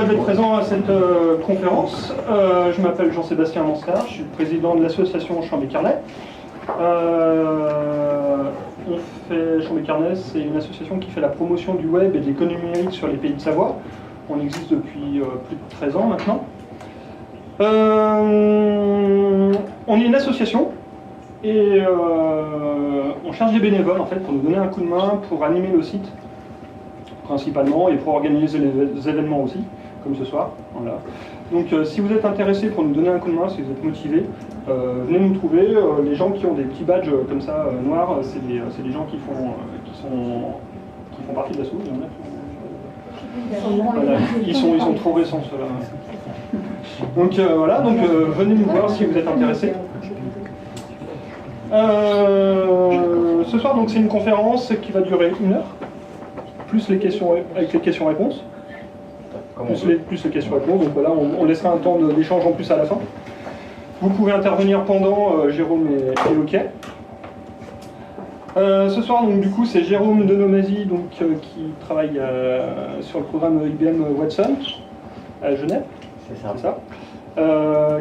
d'être présent à cette conférence. Je m'appelle Jean-Sébastien Mansart, je suis le président de l'association Chambé Carnet. Chambé Carnet, c'est une association qui fait la promotion du web et de l'économie numérique sur les pays de Savoie. On existe depuis plus de 13 ans maintenant. On est une association et on cherche des bénévoles en fait, pour nous donner un coup de main, pour animer le site principalement et pour organiser les événements aussi, comme ce soir. Voilà. Donc si vous êtes intéressé pour nous donner un coup de main, si vous êtes motivé, venez nous trouver. Les gens qui ont des petits badges comme ça noirs, c'est des gens qui font partie de l'asso. Voilà. Ils sont trop récents ceux-là. Donc voilà, venez nous voir si vous êtes intéressés. Ce soir, c'est une conférence qui va durer 1 heure, plus les questions avec les questions-réponses. Plus les questions-réponses, donc voilà, on laissera un temps d'échange en plus à la fin. Vous pouvez intervenir pendant, Jérôme et Loquet. Ce soir, du coup, c'est Jérôme Denomasi qui travaille sur le programme IBM Watson à Genève. C'est ça.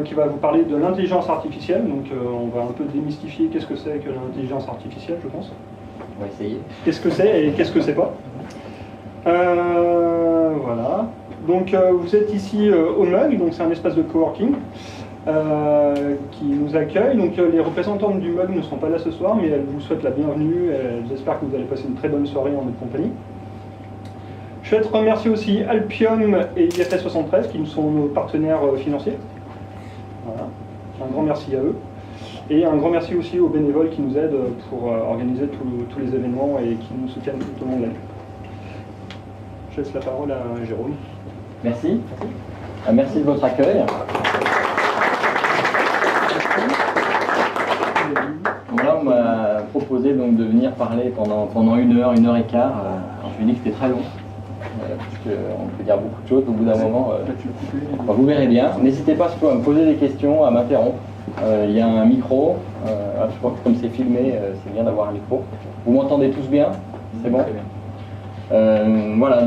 Qui va vous parler de l'intelligence artificielle. Donc, on va un peu démystifier qu'est-ce que c'est que l'intelligence artificielle, je pense. On va essayer. Qu'est-ce que c'est et qu'est-ce que c'est pas. Voilà. Donc, vous êtes ici au MUG, donc c'est un espace de coworking qui nous accueille. Donc, les représentantes du MUG ne sont pas là ce soir, mais elles vous souhaitent la bienvenue. Elles espèrent que vous allez passer une très bonne soirée en notre compagnie. Je souhaite remercier aussi Alpium et IFS 73 qui sont nos partenaires financiers. Voilà. Un grand merci à eux. Et un grand merci aussi aux bénévoles qui nous aident pour organiser tous les événements et qui nous soutiennent tout au long de l'année. Je laisse la parole à Jérôme. Merci. Merci de votre accueil. Là, on m'a proposé de venir parler pendant 1 heure, 1 heure et quart. Je lui ai dit que c'était très long. Puisqu'on peut dire beaucoup de choses au bout d'un moment. Vous verrez bien. N'hésitez pas surtout à me poser des questions, à m'interrompre. Il y a un micro. Je crois que comme c'est filmé, c'est bien d'avoir un micro. Vous m'entendez tous bien? C'est bon? Voilà,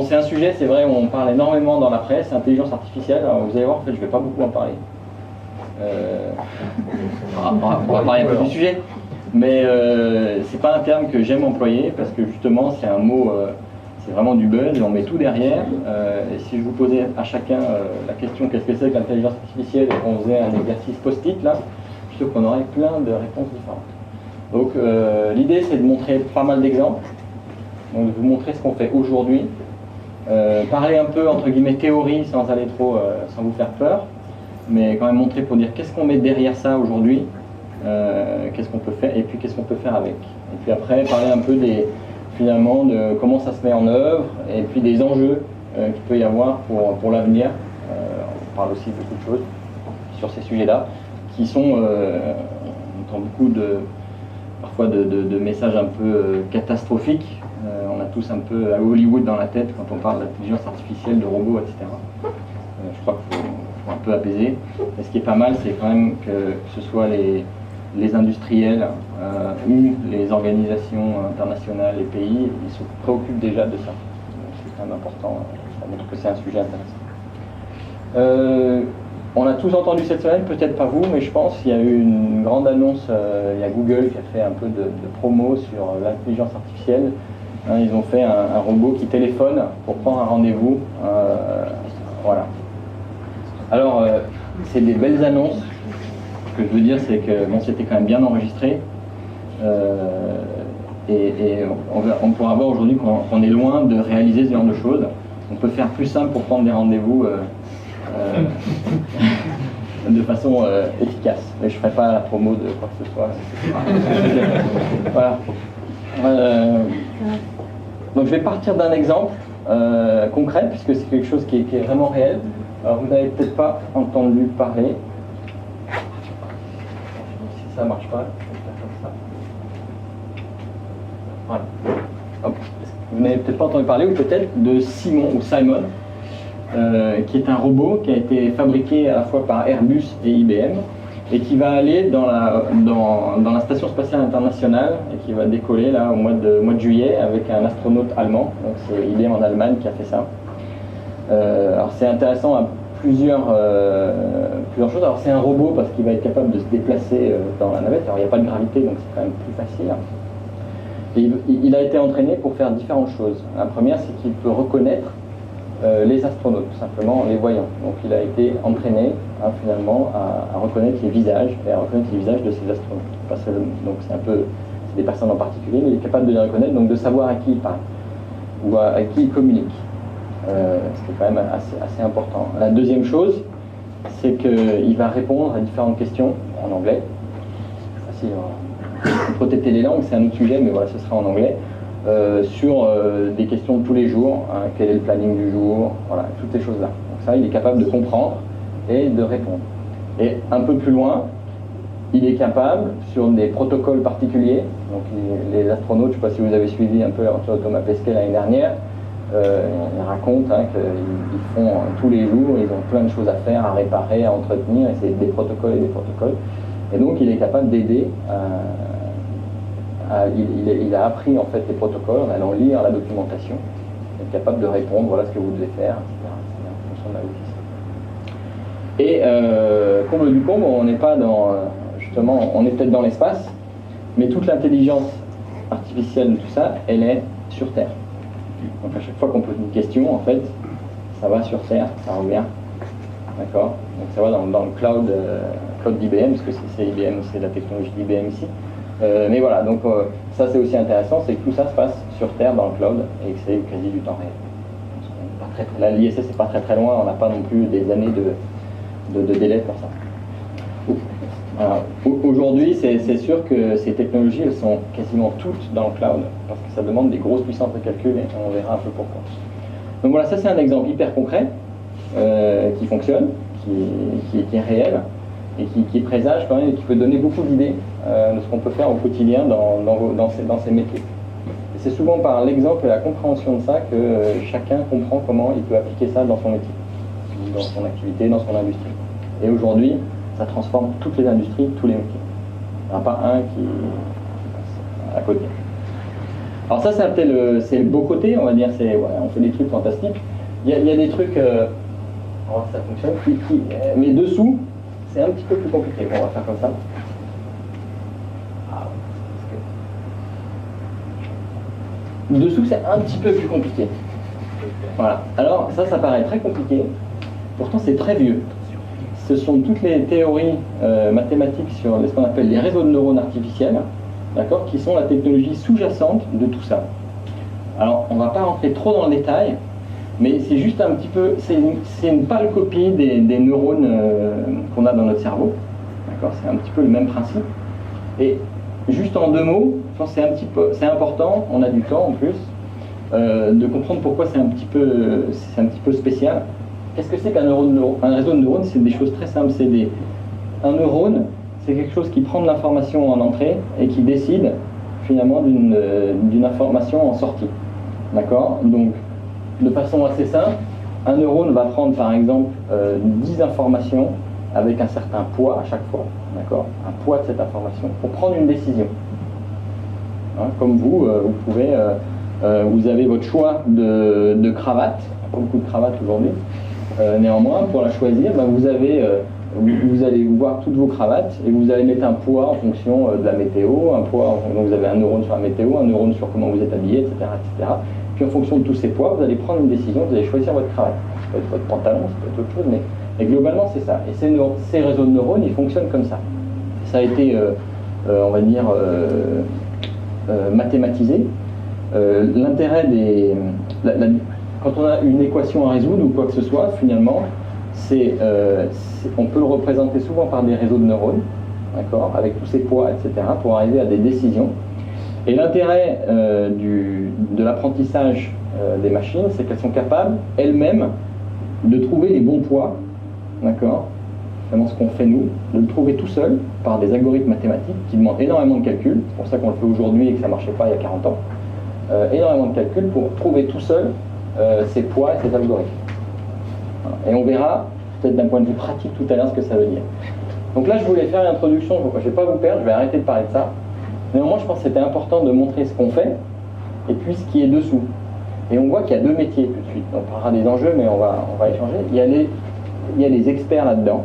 c'est un sujet, c'est vrai, on parle énormément dans la presse, intelligence artificielle. Alors, vous allez voir, en fait, je ne vais pas beaucoup en parler. On va parler un peu du sujet, mais c'est pas un terme que j'aime employer parce que justement, c'est un mot. C'est vraiment du buzz et on met tout derrière. Et si je vous posais à chacun la question qu'est-ce que c'est que l'intelligence artificielle et qu'on faisait un exercice post-it là, je suis sûr qu'on aurait plein de réponses différentes. Donc l'idée c'est de montrer pas mal d'exemples, donc de vous montrer ce qu'on fait aujourd'hui, parler un peu entre guillemets théorie sans aller trop, sans vous faire peur, mais quand même montrer pour dire qu'est-ce qu'on met derrière ça aujourd'hui, qu'est-ce qu'on peut faire et puis qu'est-ce qu'on peut faire avec. Et puis après parler un peu finalement de comment ça se met en œuvre et puis des enjeux qu'il peut y avoir pour l'avenir. On parle aussi de beaucoup de choses sur ces sujets-là qui sont, on entend beaucoup parfois de messages un peu catastrophiques. On a tous un peu à Hollywood dans la tête quand on parle d'intelligence artificielle, de robots, etc. Je crois qu'il faut un peu apaiser. Et ce qui est pas mal, c'est quand même que ce soit les industriels ou les organisations internationales, les pays, ils se préoccupent déjà de ça. C'est quand même important, ça montre que c'est un sujet intéressant. On a tous entendu cette semaine, peut-être pas vous, mais je pense qu'il y a eu une grande annonce, il y a Google qui a fait un peu de promo sur l'intelligence artificielle. Ils ont fait un robot qui téléphone pour prendre un rendez-vous. Voilà. Alors, c'est des belles annonces. Ce que je veux dire, c'est que c'était quand même bien enregistré. Et on pourra voir aujourd'hui qu'on est loin de réaliser ce genre de choses. On peut faire plus simple pour prendre des rendez-vous de façon efficace. Mais je ne ferai pas la promo de quoi que ce soit. Voilà. Donc je vais partir d'un exemple concret, puisque c'est quelque chose qui est vraiment réel. Alors vous n'avez peut-être pas entendu parler. Si ça ne marche pas, je vais faire comme ça. Voilà. Hop. Vous n'avez peut-être pas entendu parler, ou peut-être de Simon, qui est un robot qui a été fabriqué à la fois par Airbus et IBM, et qui va aller dans la Station Spatiale Internationale, et qui va décoller là, au mois de juillet avec un astronaute allemand. Donc c'est IBM en Allemagne qui a fait ça. Alors c'est intéressant à plusieurs choses. Alors c'est un robot parce qu'il va être capable de se déplacer dans la navette. Alors il n'y a pas de gravité, donc c'est quand même plus facile. Et il a été entraîné pour faire différentes choses. La première, c'est qu'il peut reconnaître les astronautes, tout simplement les voyants. Donc il a été entraîné finalement à reconnaître les visages et à reconnaître les visages de ces astronautes. Donc c'est des personnes en particulier, mais il est capable de les reconnaître, donc de savoir à qui il parle ou à qui il communique. Ce qui est quand même assez important. La deuxième chose, c'est qu'il va répondre à différentes questions en anglais. C'est facile, pour têter les langues, c'est un autre sujet, mais voilà, ce sera en anglais. Sur des questions de tous les jours, quel est le planning du jour, voilà, toutes ces choses-là. Donc ça, il est capable de comprendre et de répondre. Et un peu plus loin, il est capable, sur des protocoles particuliers, donc les astronautes, je ne sais pas si vous avez suivi un peu l'aventure de Thomas Pesquet l'année dernière, ils racontent qu'ils font tous les jours, ils ont plein de choses à faire, à réparer, à entretenir, et c'est des protocoles et des protocoles. Et donc il est capable d'aider il a appris en fait les protocoles en allant lire la documentation, il est capable de répondre, voilà ce que vous devez faire, etc. en fonction de la logistique. Et comble du comble, on n'est pas dans, justement, on est peut-être dans l'espace, mais toute l'intelligence artificielle de tout ça, elle est sur Terre. Donc à chaque fois qu'on pose une question, en fait, ça va sur Terre, ça revient. D'accord? Donc ça va dans le cloud d'IBM, parce que c'est IBM, c'est la technologie d'IBM ici. Mais voilà, donc ça c'est aussi intéressant, c'est que tout ça se passe sur Terre dans le cloud et que c'est quasi du temps réel. Là, l'ISS c'est pas très loin, on n'a pas non plus des années de délai pour ça. Aujourd'hui, c'est sûr que ces technologies, elles sont quasiment toutes dans le cloud, parce que ça demande des grosses puissances de calcul, et on verra un peu pourquoi. Donc voilà, ça c'est un exemple hyper concret, qui fonctionne, qui est réel, et qui présage quand même, et qui peut donner beaucoup d'idées de ce qu'on peut faire au quotidien dans ces métiers. Et c'est souvent par l'exemple et la compréhension de ça que chacun comprend comment il peut appliquer ça dans son métier, dans son activité, dans son industrie. Et aujourd'hui, ça transforme toutes les industries, tous les métiers. Il n'y en a pas un qui passe à côté. Alors ça, c'est le beau côté, on va dire, on fait des trucs fantastiques. Il y a des trucs, ça fonctionne, mais dessous, c'est un petit peu plus compliqué. On va faire comme ça. Dessous, c'est un petit peu plus compliqué. Voilà. Alors, ça paraît très compliqué. Pourtant, c'est très vieux. Ce sont toutes les théories mathématiques sur ce qu'on appelle les réseaux de neurones artificiels, d'accord, qui sont la technologie sous-jacente de tout ça. Alors, on ne va pas rentrer trop dans le détail, mais c'est juste un petit peu, c'est une pâle copie des neurones qu'on a dans notre cerveau, d'accord, c'est un petit peu le même principe. Et juste en deux mots, je pense que c'est important, on a du temps en plus, de comprendre pourquoi c'est un petit peu spécial. Qu'est-ce que c'est qu'un un réseau de neurones? C'est des choses très simples. Un neurone, c'est quelque chose qui prend de l'information en entrée et qui décide finalement d'une information en sortie. D'accord? Donc, de façon assez simple, un neurone va prendre par exemple 10 informations avec un certain poids à chaque fois. D'accord? Un poids de cette information pour prendre une décision. Hein, comme vous pouvez, vous avez votre choix de cravate, pas beaucoup de cravates aujourd'hui. Néanmoins, pour la choisir, vous allez voir toutes vos cravates et vous allez mettre un poids en fonction de la météo, donc vous avez un neurone sur la météo, un neurone sur comment vous êtes habillé, etc., etc. Puis en fonction de tous ces poids, vous allez prendre une décision, vous allez choisir votre cravate. Ça peut être votre pantalon, ça peut être autre chose, mais globalement c'est ça. Et ces réseaux de neurones, ils fonctionnent comme ça. Ça a été, on va dire, mathématisé. L'intérêt quand on a une équation à résoudre ou quoi que ce soit, finalement, on peut le représenter souvent par des réseaux de neurones, d'accord, avec tous ces poids, etc., pour arriver à des décisions. Et l'intérêt de l'apprentissage des machines, c'est qu'elles sont capables, elles-mêmes, de trouver les bons poids, d'accord, vraiment ce qu'on fait nous, de le trouver tout seul par des algorithmes mathématiques qui demandent énormément de calculs, c'est pour ça qu'on le fait aujourd'hui et que ça ne marchait pas il y a 40 ans, énormément de calculs pour trouver tout seul ces poids et ces algorithmes. Voilà. Et on verra, peut-être d'un point de vue pratique tout à l'heure, ce que ça veut dire. Donc là, je voulais faire une introduction, je ne vais pas vous perdre, je vais arrêter de parler de ça. Néanmoins, je pense que c'était important de montrer ce qu'on fait et puis ce qui est dessous. Et on voit qu'il y a deux métiers tout de suite. On parlera des enjeux, mais on va échanger. Il y a les experts là-dedans,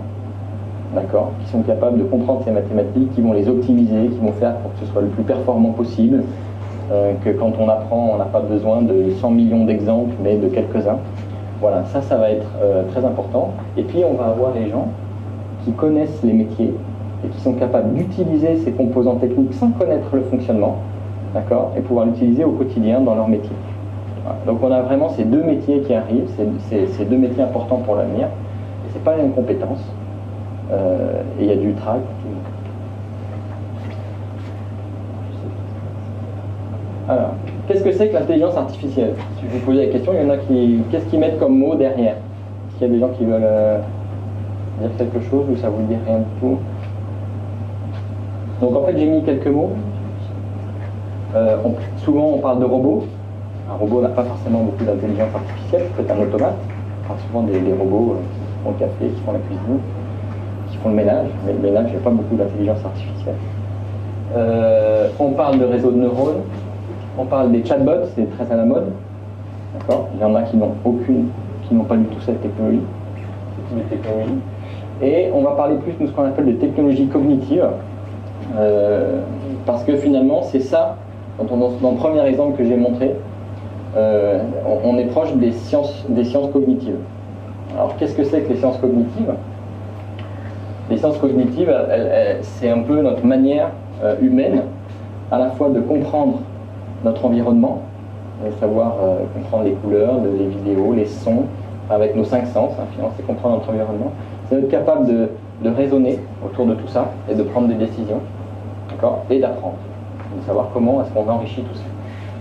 d'accord, qui sont capables de comprendre ces mathématiques, qui vont les optimiser, qui vont faire pour que ce soit le plus performant possible, que quand on apprend, on n'a pas besoin de 100 millions d'exemples, mais de quelques-uns. Voilà, ça va être très important. Et puis on va avoir les gens qui connaissent les métiers et qui sont capables d'utiliser ces composants techniques sans connaître le fonctionnement, d'accord, et pouvoir l'utiliser au quotidien dans leur métier. Voilà. Donc on a vraiment ces deux métiers qui arrivent, ces deux métiers importants pour l'avenir, et c'est pas les mêmes compétences, et il y a du travail continu. Alors, qu'est-ce que c'est que l'intelligence artificielle? Si je vous pose la question, il y en a qui... Qu'est-ce qu'ils mettent comme mot derrière? Est-ce qu'il y a des gens qui veulent dire quelque chose ou ça vous dit rien du tout? Donc en fait, j'ai mis quelques mots. Souvent, on parle de robots. Un robot n'a pas forcément beaucoup d'intelligence artificielle, c'est un automate. On parle souvent des robots qui font le café, qui font la cuisine, qui font le ménage. Mais le ménage, il n'y a pas beaucoup d'intelligence artificielle. On parle de réseaux de neurones. On parle des chatbots, c'est très à la mode. D'accord. Il y en a qui n'ont pas du tout cette technologie. Et on va parler plus de ce qu'on appelle de technologies cognitives. Parce que finalement, c'est ça, dans le premier exemple que j'ai montré, on est proche des sciences cognitives. Alors, qu'est-ce que c'est que les sciences cognitives? Les sciences cognitives, c'est un peu notre manière humaine, à la fois de comprendre notre environnement, savoir comprendre les couleurs, les vidéos, les sons, avec nos 5 sens, finalement, c'est comprendre notre environnement. C'est être capable de raisonner autour de tout ça et de prendre des décisions, d'accord, et d'apprendre, de savoir comment est-ce qu'on enrichit tout ça.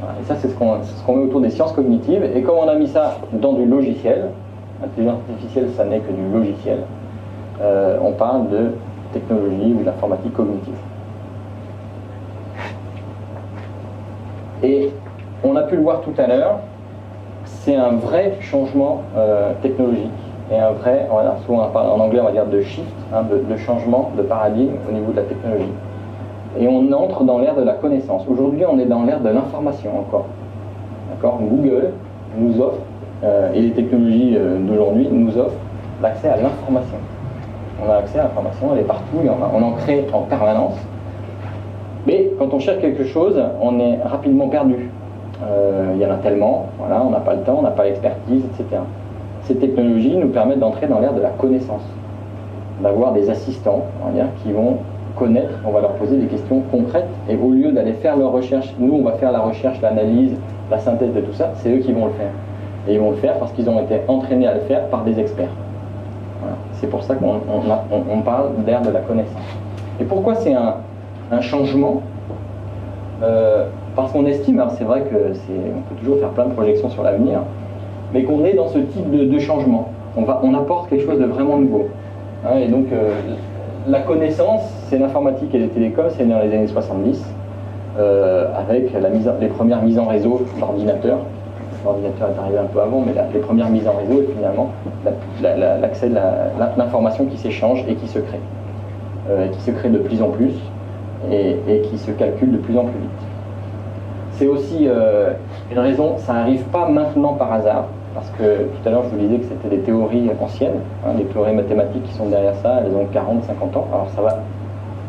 Voilà. Et ça, c'est ce qu'on met autour des sciences cognitives. Et comme on a mis ça dans du logiciel, l'intelligence artificielle, ça n'est que du logiciel, on parle de technologie ou d'informatique cognitive. Et on a pu le voir tout à l'heure, c'est un vrai changement technologique et un vrai, souvent en anglais on va dire de shift, de changement de paradigme au niveau de la technologie. Et on entre dans l'ère de la connaissance. Aujourd'hui on est dans l'ère de l'information encore. D'accord. Google nous offre, et les technologies d'aujourd'hui nous offrent l'accès à l'information. On a accès à l'information, elle est partout, on en crée en permanence. Mais quand on cherche quelque chose, on est rapidement perdu. Il y en a tellement, voilà, on n'a pas le temps, on n'a pas l'expertise, etc. Ces technologies nous permettent d'entrer dans l'ère de la connaissance, d'avoir des assistants, on va dire, qui vont connaître, on va leur poser des questions concrètes, et au lieu d'aller faire leur recherche, nous on va faire la recherche, l'analyse, la synthèse de tout ça, c'est eux qui vont le faire. Et ils vont le faire parce qu'ils ont été entraînés à le faire par des experts. Voilà. C'est pour ça qu'on parle d'ère de la connaissance. Et pourquoi c'est un changement? Parce qu'on estime, alors c'est vrai que on peut toujours faire plein de projections sur l'avenir, mais qu'on est dans ce type de changement. On apporte quelque chose de vraiment nouveau. Hein, et donc la connaissance, c'est l'informatique et les télécoms, c'est dans les années 70, avec les premières mises en réseau d'ordinateurs. L'ordinateur est arrivé un peu avant, mais les premières mises en réseau et finalement l'accès de l'information qui s'échange et qui se crée de plus en plus et qui se calcule de plus en plus vite. C'est aussi une raison, ça n'arrive pas maintenant par hasard, parce que tout à l'heure je vous disais que c'était des théories anciennes, des théories mathématiques qui sont derrière ça, elles ont 40, 50 ans, alors ça va,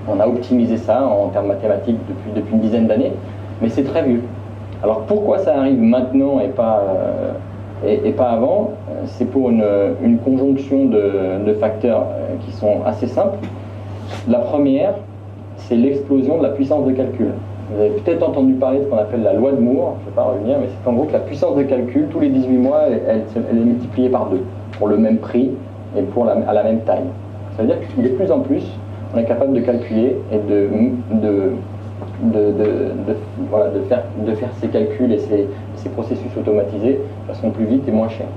on a optimisé ça en termes mathématiques depuis une dizaine d'années, mais c'est très vieux. Alors pourquoi ça arrive maintenant et pas avant? C'est pour une conjonction de facteurs qui sont assez simples. La première, c'est l'explosion de la puissance de calcul. Vous avez peut-être entendu parler de ce qu'on appelle la loi de Moore, je ne vais pas revenir, mais c'est en gros que la puissance de calcul, tous les 18 mois, elle est multipliée par 2, pour le même prix et à la même taille. Ça veut dire que de plus en plus, on est capable de calculer et de faire ces calculs et ces processus automatisés de façon plus vite et moins chère.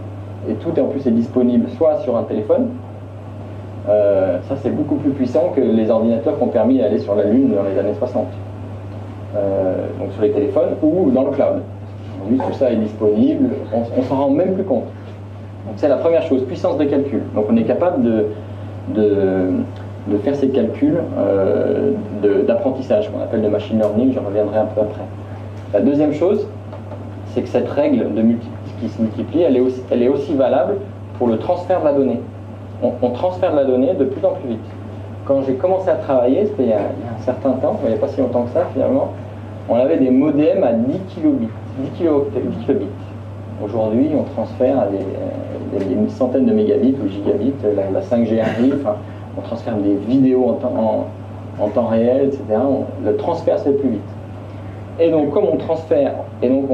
Et tout en plus est disponible soit sur un téléphone, ça c'est beaucoup plus puissant que les ordinateurs qui ont permis d'aller sur la Lune dans les années 60. Donc sur les téléphones ou dans le cloud. Aujourd'hui tout ça est disponible, on s'en rend même plus compte. Donc c'est la première chose, puissance de calcul. Donc on est capable de faire ces calculs d'apprentissage qu'on appelle le machine learning, je reviendrai un peu après. La deuxième chose, c'est que cette règle qui se multiplie, elle est aussi valable pour le transfert de la donnée. On transfère de la donnée de plus en plus vite. Quand j'ai commencé à travailler, c'était il y a un certain temps, il n'y a pas si longtemps que ça finalement, on avait des modems à 10 kilobits, 10 kilobits. Aujourd'hui, on transfère à des centaines de mégabits ou gigabits, la 5G arrive, enfin, on transfère des vidéos en temps réel, etc. Le transfert, c'est plus vite. Et donc, comme on transfère, et donc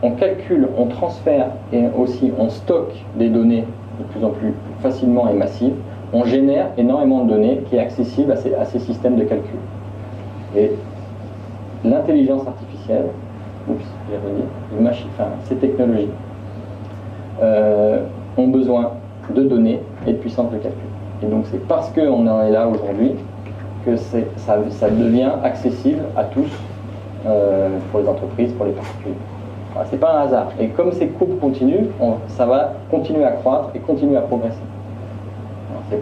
on calcule, on transfère, et aussi on stocke des données de plus en plus facilement et massives, on génère énormément de données qui est accessible à ces systèmes de calcul. Et l'intelligence artificielle, ces technologies ont besoin de données et de puissance de calcul. Et donc c'est parce qu'on en est là aujourd'hui que ça devient accessible à tous, pour les entreprises, pour les particuliers. Voilà, c'est pas un hasard. Et comme ces courbes continuent, ça va continuer à croître et continuer à progresser.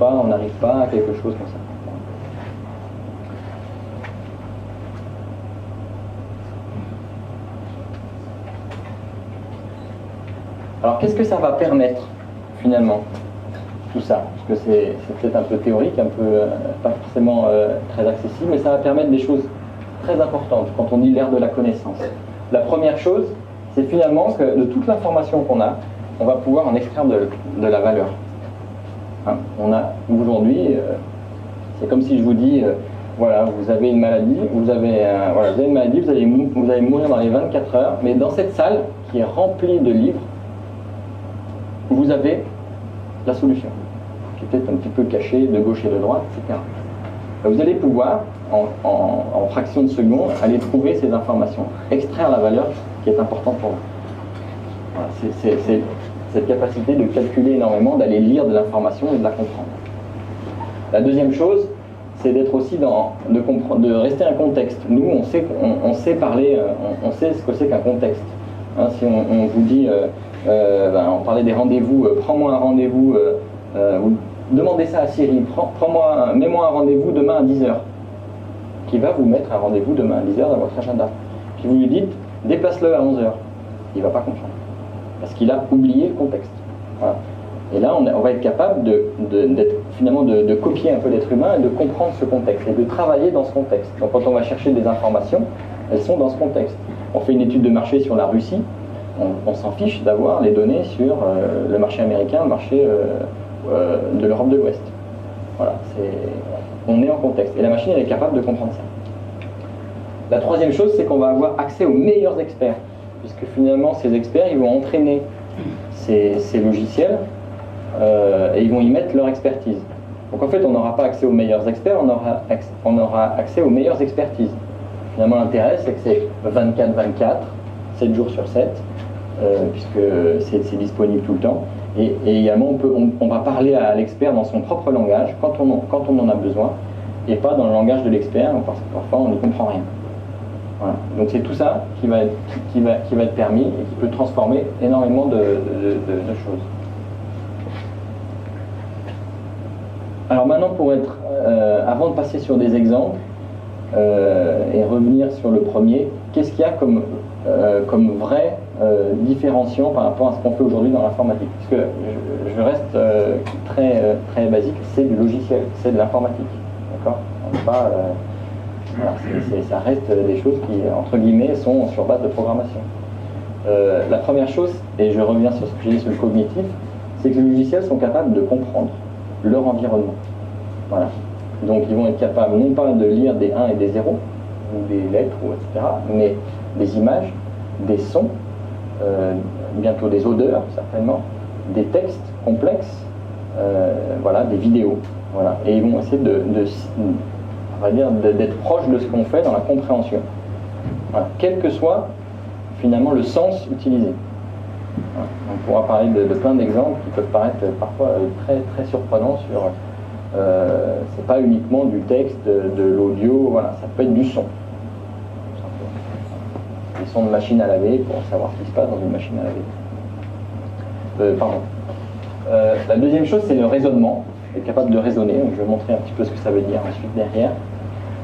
On n'arrive pas à quelque chose comme ça. Alors qu'est-ce que ça va permettre finalement, tout ça? Parce que c'est peut-être un peu théorique, un peu pas forcément très accessible, mais ça va permettre des choses très importantes quand on dit l'ère de la connaissance. La première chose, c'est finalement que de toute l'information qu'on a, on va pouvoir en extraire de la valeur. Hein, on a aujourd'hui, c'est comme si je vous dis, voilà, vous avez une maladie, vous avez une maladie, vous allez mourir dans les 24 heures, mais dans cette salle qui est remplie de livres, vous avez la solution, qui est peut-être un petit peu cachée de gauche et de droite, etc. Vous allez pouvoir, en fraction de seconde, aller trouver ces informations, extraire la valeur qui est importante pour vous. Voilà, c'est cette capacité de calculer énormément, d'aller lire de l'information et de la comprendre. La deuxième chose, c'est d'être aussi de rester un contexte. Nous, on sait parler, on sait ce que c'est qu'un contexte. Hein, si on vous dit, on parlait des rendez-vous, prends-moi un rendez-vous, vous demandez ça à Siri, mets-moi un rendez-vous demain à 10h, qui va vous mettre un rendez-vous demain à 10h dans votre agenda. Puis vous lui dites, déplace-le à 11h. Il ne va pas comprendre. Parce qu'il a oublié le contexte. Voilà. Et là, on va être capable de copier un peu l'être humain et de comprendre ce contexte et de travailler dans ce contexte. Donc quand on va chercher des informations, elles sont dans ce contexte. On fait une étude de marché sur la Russie, on s'en fiche d'avoir les données sur le marché américain, le marché de l'Europe de l'Ouest. Voilà, on est en contexte. Et la machine, elle est capable de comprendre ça. La troisième chose, c'est qu'on va avoir accès aux meilleurs experts. Puisque finalement, ces experts, ils vont entraîner ces logiciels et ils vont y mettre leur expertise. Donc en fait, on n'aura pas accès aux meilleurs experts, on aura accès aux meilleures expertises. Finalement, l'intérêt, c'est que c'est 24/24, 7 jours sur 7, puisque c'est disponible tout le temps. Et également, on va parler à l'expert dans son propre langage, quand on en a besoin, et pas dans le langage de l'expert, parce que parfois, on n'y comprend rien. Voilà. Donc c'est tout ça qui va être permis et qui peut transformer énormément de choses. Alors maintenant, avant de passer sur des exemples et revenir sur le premier, qu'est-ce qu'il y a comme vrai différenciant par rapport à ce qu'on fait aujourd'hui dans l'informatique? Parce que je reste très basique, c'est du logiciel, c'est de l'informatique, d'accord? Voilà, ça reste des choses qui, entre guillemets, sont sur base de programmation. La première chose, et je reviens sur ce que j'ai dit sur le cognitif, c'est que les logiciels sont capables de comprendre leur environnement. Voilà. Donc ils vont être capables non pas de lire des 1 et des 0, ou des lettres, etc., mais des images, des sons, bientôt des odeurs, certainement, des textes complexes, voilà, des vidéos. Voilà. Et ils vont essayer on va dire, d'être proche de ce qu'on fait dans la compréhension. Voilà. Quel que soit, finalement, le sens utilisé. Voilà. On pourra parler de plein d'exemples qui peuvent paraître parfois très surprenants sur... c'est pas uniquement du texte, de l'audio, voilà, ça peut être du son. Des sons de machine à laver pour savoir ce qui se passe dans une machine à laver. La deuxième chose, c'est le raisonnement. Est capable de raisonner, donc je vais montrer un petit peu ce que ça veut dire ensuite derrière.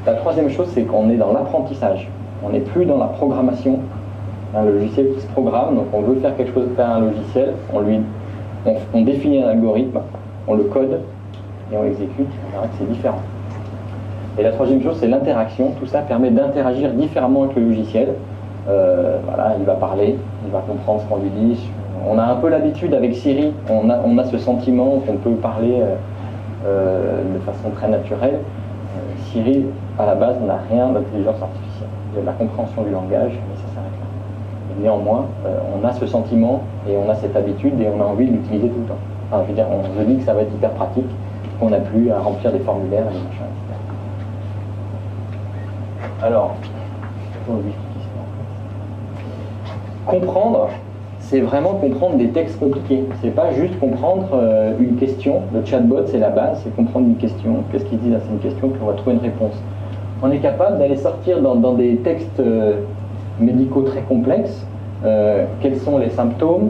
La troisième chose, c'est qu'on est dans l'apprentissage. On n'est plus dans la programmation un logiciel qui se programme, donc on veut faire quelque chose, faire un logiciel, on définit un algorithme, on le code et on l'exécute, on verra que c'est différent. Et la troisième chose, c'est l'interaction. Tout ça permet d'interagir différemment avec le logiciel. Voilà, il va parler, il va comprendre ce qu'on lui dit. On a un peu l'habitude avec Siri, on a ce sentiment qu'on peut parler de façon très naturelle. Siri, à la base, n'a rien d'intelligence artificielle. Il y a de la compréhension du langage, mais ça s'arrête là. Et néanmoins, on a ce sentiment et on a cette habitude et on a envie de l'utiliser tout le temps. Enfin, je veux dire, on se dit que ça va être hyper pratique, qu'on n'a plus à remplir des formulaires et des machins, etc. Alors, comprendre, c'est vraiment comprendre des textes compliqués. C'est pas juste comprendre une question. Le chatbot, c'est la base, c'est comprendre une question. Qu'est-ce qu'il dit dans une question, puis on va trouver une réponse. On est capable d'aller sortir dans des textes médicaux très complexes. Quels sont les symptômes,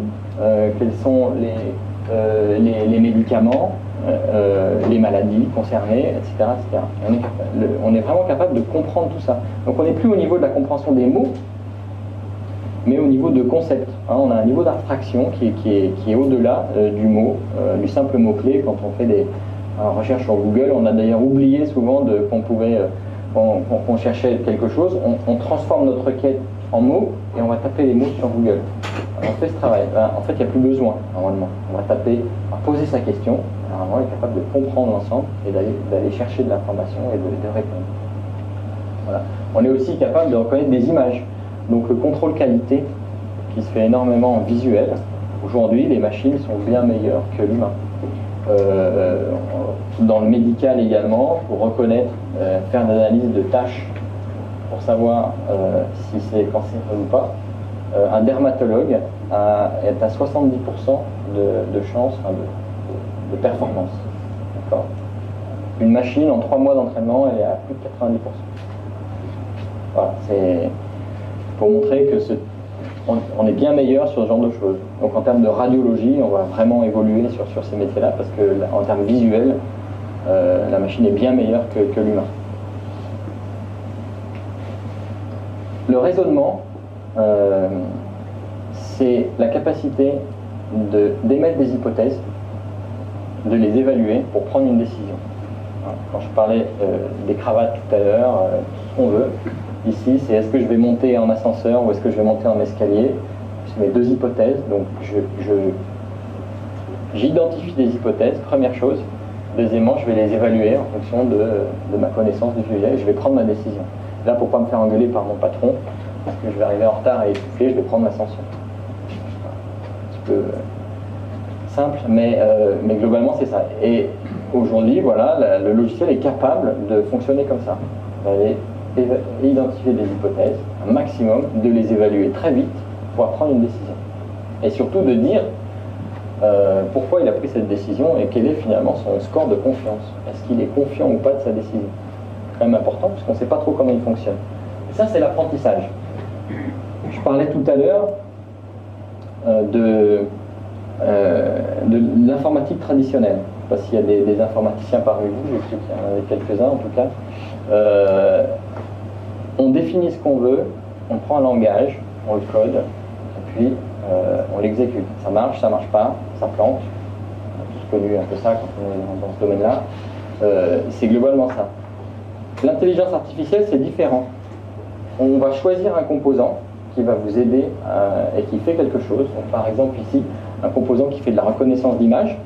quels sont les médicaments, les maladies concernées, etc. etc. On est vraiment capable de comprendre tout ça. Donc on n'est plus au niveau de la compréhension des mots, mais au niveau de concept. On a un niveau d'abstraction qui est au-delà du mot, du simple mot-clé. Quand on fait des recherches sur Google, on a d'ailleurs oublié souvent qu'on cherchait quelque chose, on transforme notre requête en mots et on va taper les mots sur Google. Alors on fait ce travail. En fait, il n'y a plus besoin, normalement. On va poser sa question, normalement, on est capable de comprendre l'ensemble et d'aller chercher de l'information et de répondre. Voilà. On est aussi capable de reconnaître des images. Donc le contrôle qualité, qui se fait énormément en visuel, aujourd'hui, les machines sont bien meilleures que l'humain. Dans le médical également, pour reconnaître, faire des analyses de tâches, pour savoir si c'est cancéreux ou pas, un dermatologue est à 70% de chance, de performance. D'accord. Une machine, en 3 mois d'entraînement, elle est à plus de 90%. Voilà, c'est pour montrer que on est bien meilleur sur ce genre de choses. Donc en termes de radiologie, on va vraiment évoluer sur ces métiers-là, parce que en termes visuels, la machine est bien meilleure que l'humain. Le raisonnement, c'est la capacité d'émettre des hypothèses, de les évaluer pour prendre une décision. Quand je parlais des cravates tout à l'heure, tout ce qu'on veut, ici c'est est-ce que je vais monter en ascenseur ou est-ce que je vais monter en escalier. Je mets 2 hypothèses, donc j'identifie des hypothèses, première chose. Deuxièmement, je vais les évaluer en fonction de ma connaissance du sujet et je vais prendre ma décision. Là, pour ne pas me faire engueuler par mon patron, parce que je vais arriver en retard et étouffé, je vais prendre l'ascension. Un petit peu simple, mais globalement c'est ça. Et aujourd'hui, voilà, le logiciel est capable de fonctionner comme ça. D'aller identifier des hypothèses, un maximum, de les évaluer très vite pour prendre une décision. Et surtout de dire pourquoi il a pris cette décision et quel est finalement son score de confiance. Est-ce qu'il est confiant ou pas de sa décision? C'est quand même important parce qu'on ne sait pas trop comment il fonctionne. Et ça, c'est l'apprentissage. Je parlais tout à l'heure de l'informatique traditionnelle. Je ne sais pas s'il y a des informaticiens parmi vous, j'ai cru qu'il y en avait quelques-uns en tout cas. On définit ce qu'on veut, on prend un langage, on le code, et puis on l'exécute. Ça marche pas, ça plante. On a tous connu un peu ça quand on est dans ce domaine-là. C'est globalement ça. L'intelligence artificielle, c'est différent. On va choisir un composant qui va vous aider et qui fait quelque chose. Donc, par exemple ici, un composant qui fait de la reconnaissance d'image.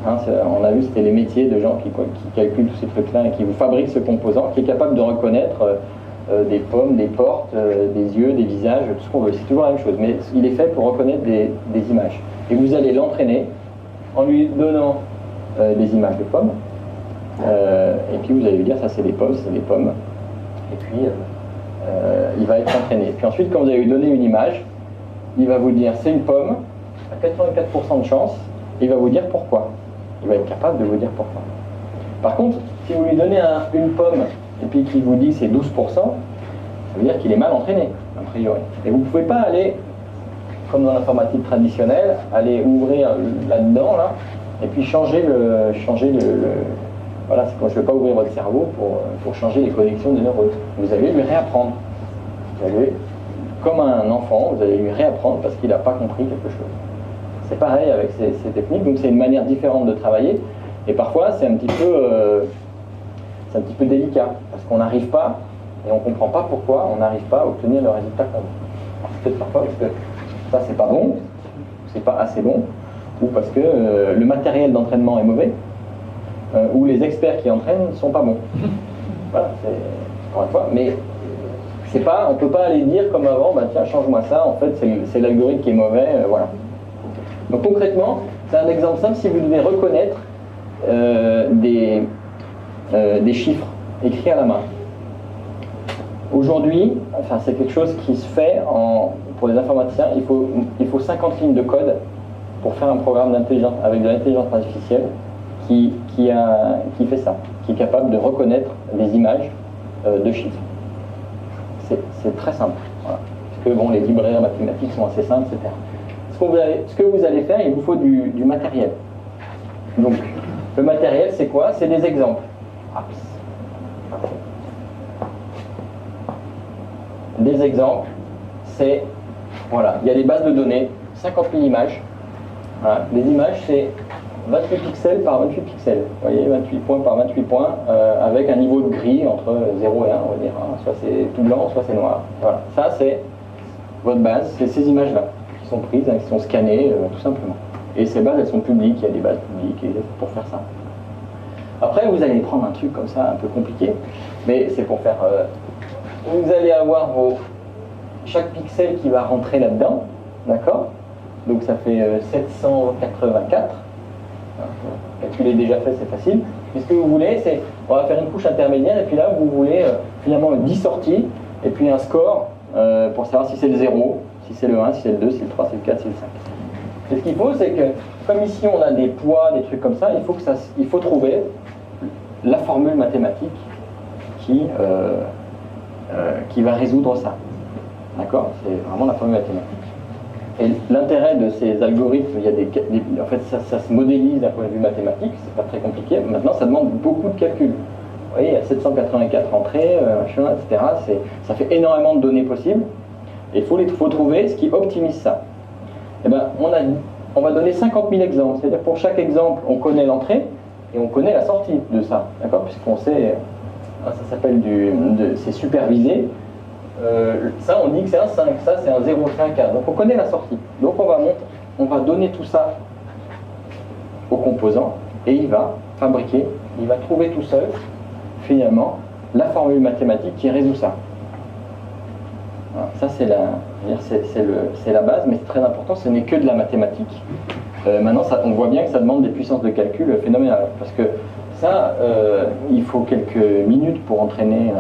On a vu, c'était les métiers de gens qui calculent tous ces trucs-là et qui vous fabriquent ce composant, qui est capable de reconnaître des pommes, des portes, des yeux, des visages, tout ce qu'on veut. C'est toujours la même chose, mais il est fait pour reconnaître des images. Et vous allez l'entraîner en lui donnant des images de pommes. Et puis vous allez lui dire, ça c'est des pommes, c'est des pommes. Et puis il va être entraîné. Puis ensuite, quand vous allez lui donner une image, il va vous dire, c'est une pomme, à 84% de chance, et il va vous dire pourquoi. Il va être capable de vous dire pourquoi. Par contre, si vous lui donnez une pomme et puis qu'il vous dit c'est 12%, ça veut dire qu'il est mal entraîné, a priori. Et vous ne pouvez pas aller, comme dans l'informatique traditionnelle, aller ouvrir là-dedans, là, et puis changer le voilà, c'est quand je ne vais pas ouvrir votre cerveau pour changer les connexions des neurones. Vous allez lui réapprendre. Vous allez comme un enfant, vous allez lui réapprendre parce qu'il n'a pas compris quelque chose. C'est pareil avec ces techniques, donc c'est une manière différente de travailler, et parfois c'est un petit peu délicat, parce qu'on n'arrive pas, et on ne comprend pas pourquoi on n'arrive pas à obtenir le résultat qu'on veut. Peut-être parfois parce que ça c'est pas bon, c'est pas assez bon, ou parce que le matériel d'entraînement est mauvais, ou les experts qui entraînent ne sont pas bons. Voilà, c'est encore une fois, mais c'est pas, on ne peut pas aller dire comme avant, bah tiens, change-moi ça, en fait c'est l'algorithme qui est mauvais, voilà. Donc concrètement, c'est un exemple simple si vous devez reconnaître des chiffres écrits à la main. Aujourd'hui, enfin, c'est quelque chose qui se fait pour les informaticiens, il faut 50 lignes de code pour faire un programme d'intelligence avec de l'intelligence artificielle qui fait ça, qui est capable de reconnaître des images de chiffres. C'est très simple, voilà. Parce que bon, les libraires mathématiques sont assez simples, etc. Ce que vous allez faire, il vous faut du matériel. Donc, le matériel, c'est quoi? C'est des exemples. Des exemples, c'est, voilà, il y a des bases de données, 50 000 images. Voilà. Les images, c'est 28 pixels par 28 pixels. Vous voyez, 28 points par 28 points, avec un niveau de gris entre 0 et 1, on va dire. Hein. Soit c'est tout blanc, soit c'est noir. Voilà. Ça, c'est votre base, c'est ces images-là qui sont prises, hein, qui sont scannées, tout simplement. Et ces bases, elles sont publiques, il y a des bases publiques pour faire ça. Après, vous allez prendre un truc comme ça, un peu compliqué, mais c'est pour faire... vous allez avoir chaque pixel qui va rentrer là-dedans, d'accord? Donc ça fait 784. Le calcul est déjà fait, c'est facile. Mais ce que vous voulez, c'est... On va faire une couche intermédiaire, et puis là, vous voulez finalement 10 sorties, et puis un score pour savoir si c'est le 0, si c'est le 1, si c'est le 2, si c'est le 3, si c'est le 4, si c'est le 5. Et ce qu'il faut, c'est que, comme ici on a des poids, des trucs comme ça, il faut trouver la formule mathématique qui va résoudre ça. D'accord? C'est vraiment la formule mathématique. Et l'intérêt de ces algorithmes, en fait, ça se modélise d'un point de vue mathématique, c'est pas très compliqué. Maintenant, ça demande beaucoup de calculs. Vous voyez, il y a 784 entrées, machin, etc. Ça fait énormément de données possibles. Et il faut trouver ce qui optimise ça. Eh ben, on va donner 50 000 exemples. C'est-à-dire pour chaque exemple, on connaît l'entrée et on connaît la sortie de ça. D'accord? Puisqu'on sait, ça s'appelle c'est supervisé. Ça, on dit que c'est un 5, ça c'est un 0, c'est un 4. Donc on connaît la sortie. Donc on va donner tout ça au composant et il va fabriquer, il va trouver tout seul, finalement, la formule mathématique qui résout ça. Voilà, ça c'est la base, mais c'est très important, ce n'est que de la mathématique. Maintenant, on voit bien que ça demande des puissances de calcul phénoménales, parce que ça, il faut quelques minutes pour entraîner,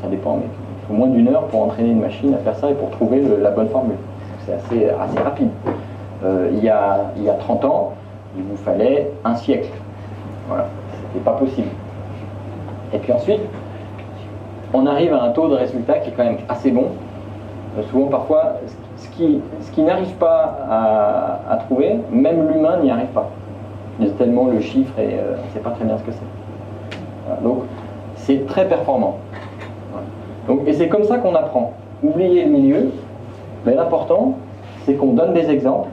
ça dépend, mais il faut moins d'1 heure pour entraîner une machine à faire ça et pour trouver la bonne formule. C'est assez rapide. Il y a 30 ans, il vous fallait un siècle. Voilà, c'était pas possible. Et puis ensuite, on arrive à un taux de résultat qui est quand même assez bon. Souvent, parfois, ce qui n'arrive pas à trouver, même l'humain n'y arrive pas. Tellement le chiffre et on ne sait pas très bien ce que c'est. Voilà, donc, c'est très performant. Voilà. Donc, et c'est comme ça qu'on apprend. Oubliez le milieu, mais l'important, c'est qu'on donne des exemples.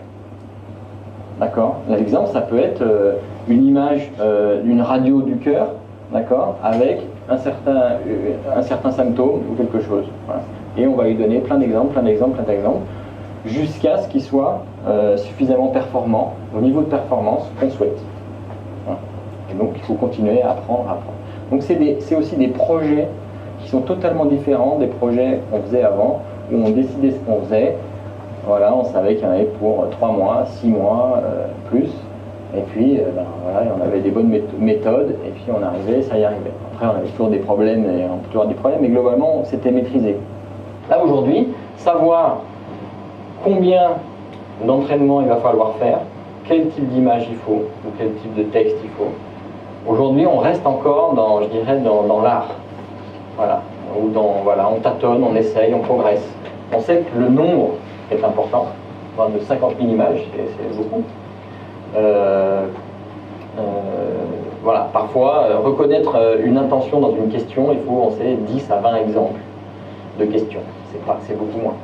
D'accord? L'exemple, ça peut être une image d'une radio du cœur, d'accord, avec un certain symptôme ou quelque chose. Voilà. Et on va lui donner plein d'exemples, jusqu'à ce qu'il soit suffisamment performant, au niveau de performance qu'on souhaite. Voilà. Et donc il faut continuer à apprendre. Donc c'est aussi des projets qui sont totalement différents des projets qu'on faisait avant, où on décidait ce qu'on faisait. Voilà, on savait qu'il y en avait pour 3 mois, 6 mois, plus. Et puis, voilà, on avait des bonnes méthodes, et puis on arrivait, ça y arrivait. Après, on avait toujours des problèmes, mais globalement, c'était maîtrisé. Là, aujourd'hui, savoir combien d'entraînement il va falloir faire, quel type d'image il faut, ou quel type de texte il faut. Aujourd'hui, on reste encore dans l'art. Voilà. On tâtonne, on essaye, on progresse. On sait que le nombre est important. De 50 000 images, c'est beaucoup. Voilà, parfois, reconnaître une intention dans une question, il faut, on sait, 10 à 20 exemples de questions. C'est beaucoup moins.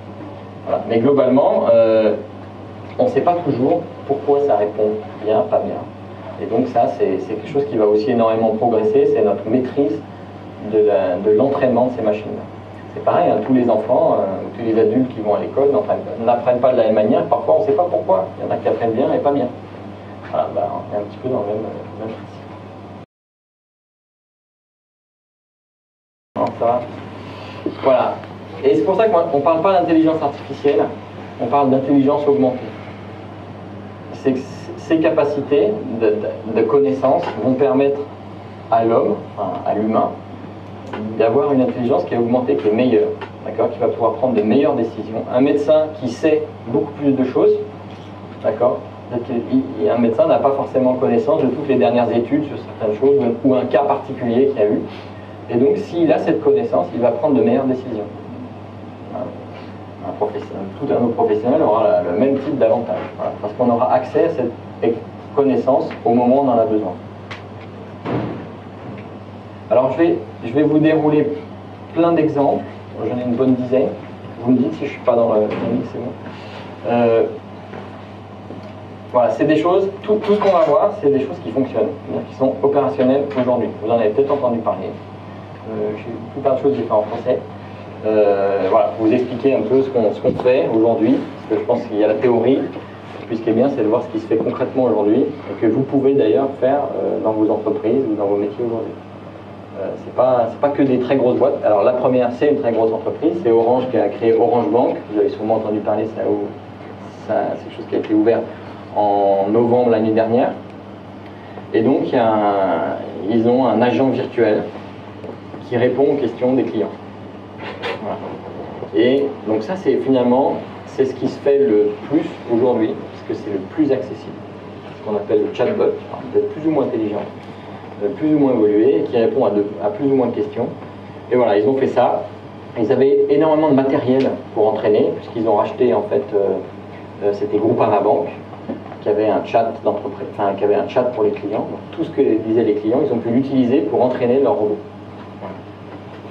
Voilà. Mais globalement, on ne sait pas toujours pourquoi ça répond bien, pas bien. Et donc ça, c'est quelque chose qui va aussi énormément progresser, c'est notre maîtrise de l'entraînement de ces machines-là. C'est pareil, hein, tous les enfants, tous les adultes qui vont à l'école n'apprennent pas de la même manière, parfois on ne sait pas pourquoi. Il y en a qui apprennent bien et pas bien. Voilà, bah, on est un petit peu dans le même principe. Alors, ça va. Voilà. Et c'est pour ça qu'on ne parle pas d'intelligence artificielle, on parle d'intelligence augmentée. C'est que ces capacités de connaissance vont permettre à l'homme, enfin, à l'humain, d'avoir une intelligence qui est augmentée, qui est meilleure, d'accord, qui va pouvoir prendre de meilleures décisions. Un médecin qui sait beaucoup plus de choses, d'accord, un médecin n'a pas forcément connaissance de toutes les dernières études sur certaines choses ou un cas particulier qu'il y a eu. Et donc, s'il a cette connaissance, il va prendre de meilleures décisions. Voilà. Tout un autre professionnel aura le même type d'avantage, voilà, parce qu'on aura accès à cette connaissance au moment où on en a besoin. Alors je vais vous dérouler plein d'exemples, j'en ai une bonne dizaine, vous me dites si je ne suis pas dans le mix, c'est bon. Voilà, c'est des choses, tout ce qu'on va voir, c'est des choses qui fonctionnent, qui sont opérationnelles aujourd'hui. Vous en avez peut-être entendu parler. J'ai tout plein de choses, j'ai fait en français. Voilà, pour vous expliquer un peu ce qu'on fait aujourd'hui, parce que je pense qu'il y a la théorie, puis ce qui est bien, c'est de voir ce qui se fait concrètement aujourd'hui, et que vous pouvez d'ailleurs faire dans vos entreprises ou dans vos métiers aujourd'hui. C'est pas que des très grosses boîtes. Alors la première, c'est une très grosse entreprise, c'est Orange qui a créé Orange Bank. Vous avez sûrement entendu parler, c'est quelque chose qui a été ouvert en novembre l'année dernière. Et donc ils ont un agent virtuel qui répond aux questions des clients. Voilà. Et donc ça, c'est ce qui se fait le plus aujourd'hui, parce que c'est le plus accessible. Ce qu'on appelle le chatbot, peut-être plus ou moins intelligent, plus ou moins évolué, qui répond à plus ou moins de questions. Et voilà, ils ont fait ça. Ils avaient énormément de matériel pour entraîner, puisqu'ils ont racheté, en fait, c'était Groupama Bank, qui avait un chat d'entreprise, enfin, qui avait un chat pour les clients. Donc, tout ce que disaient les clients, ils ont pu l'utiliser pour entraîner leur robot. Voilà.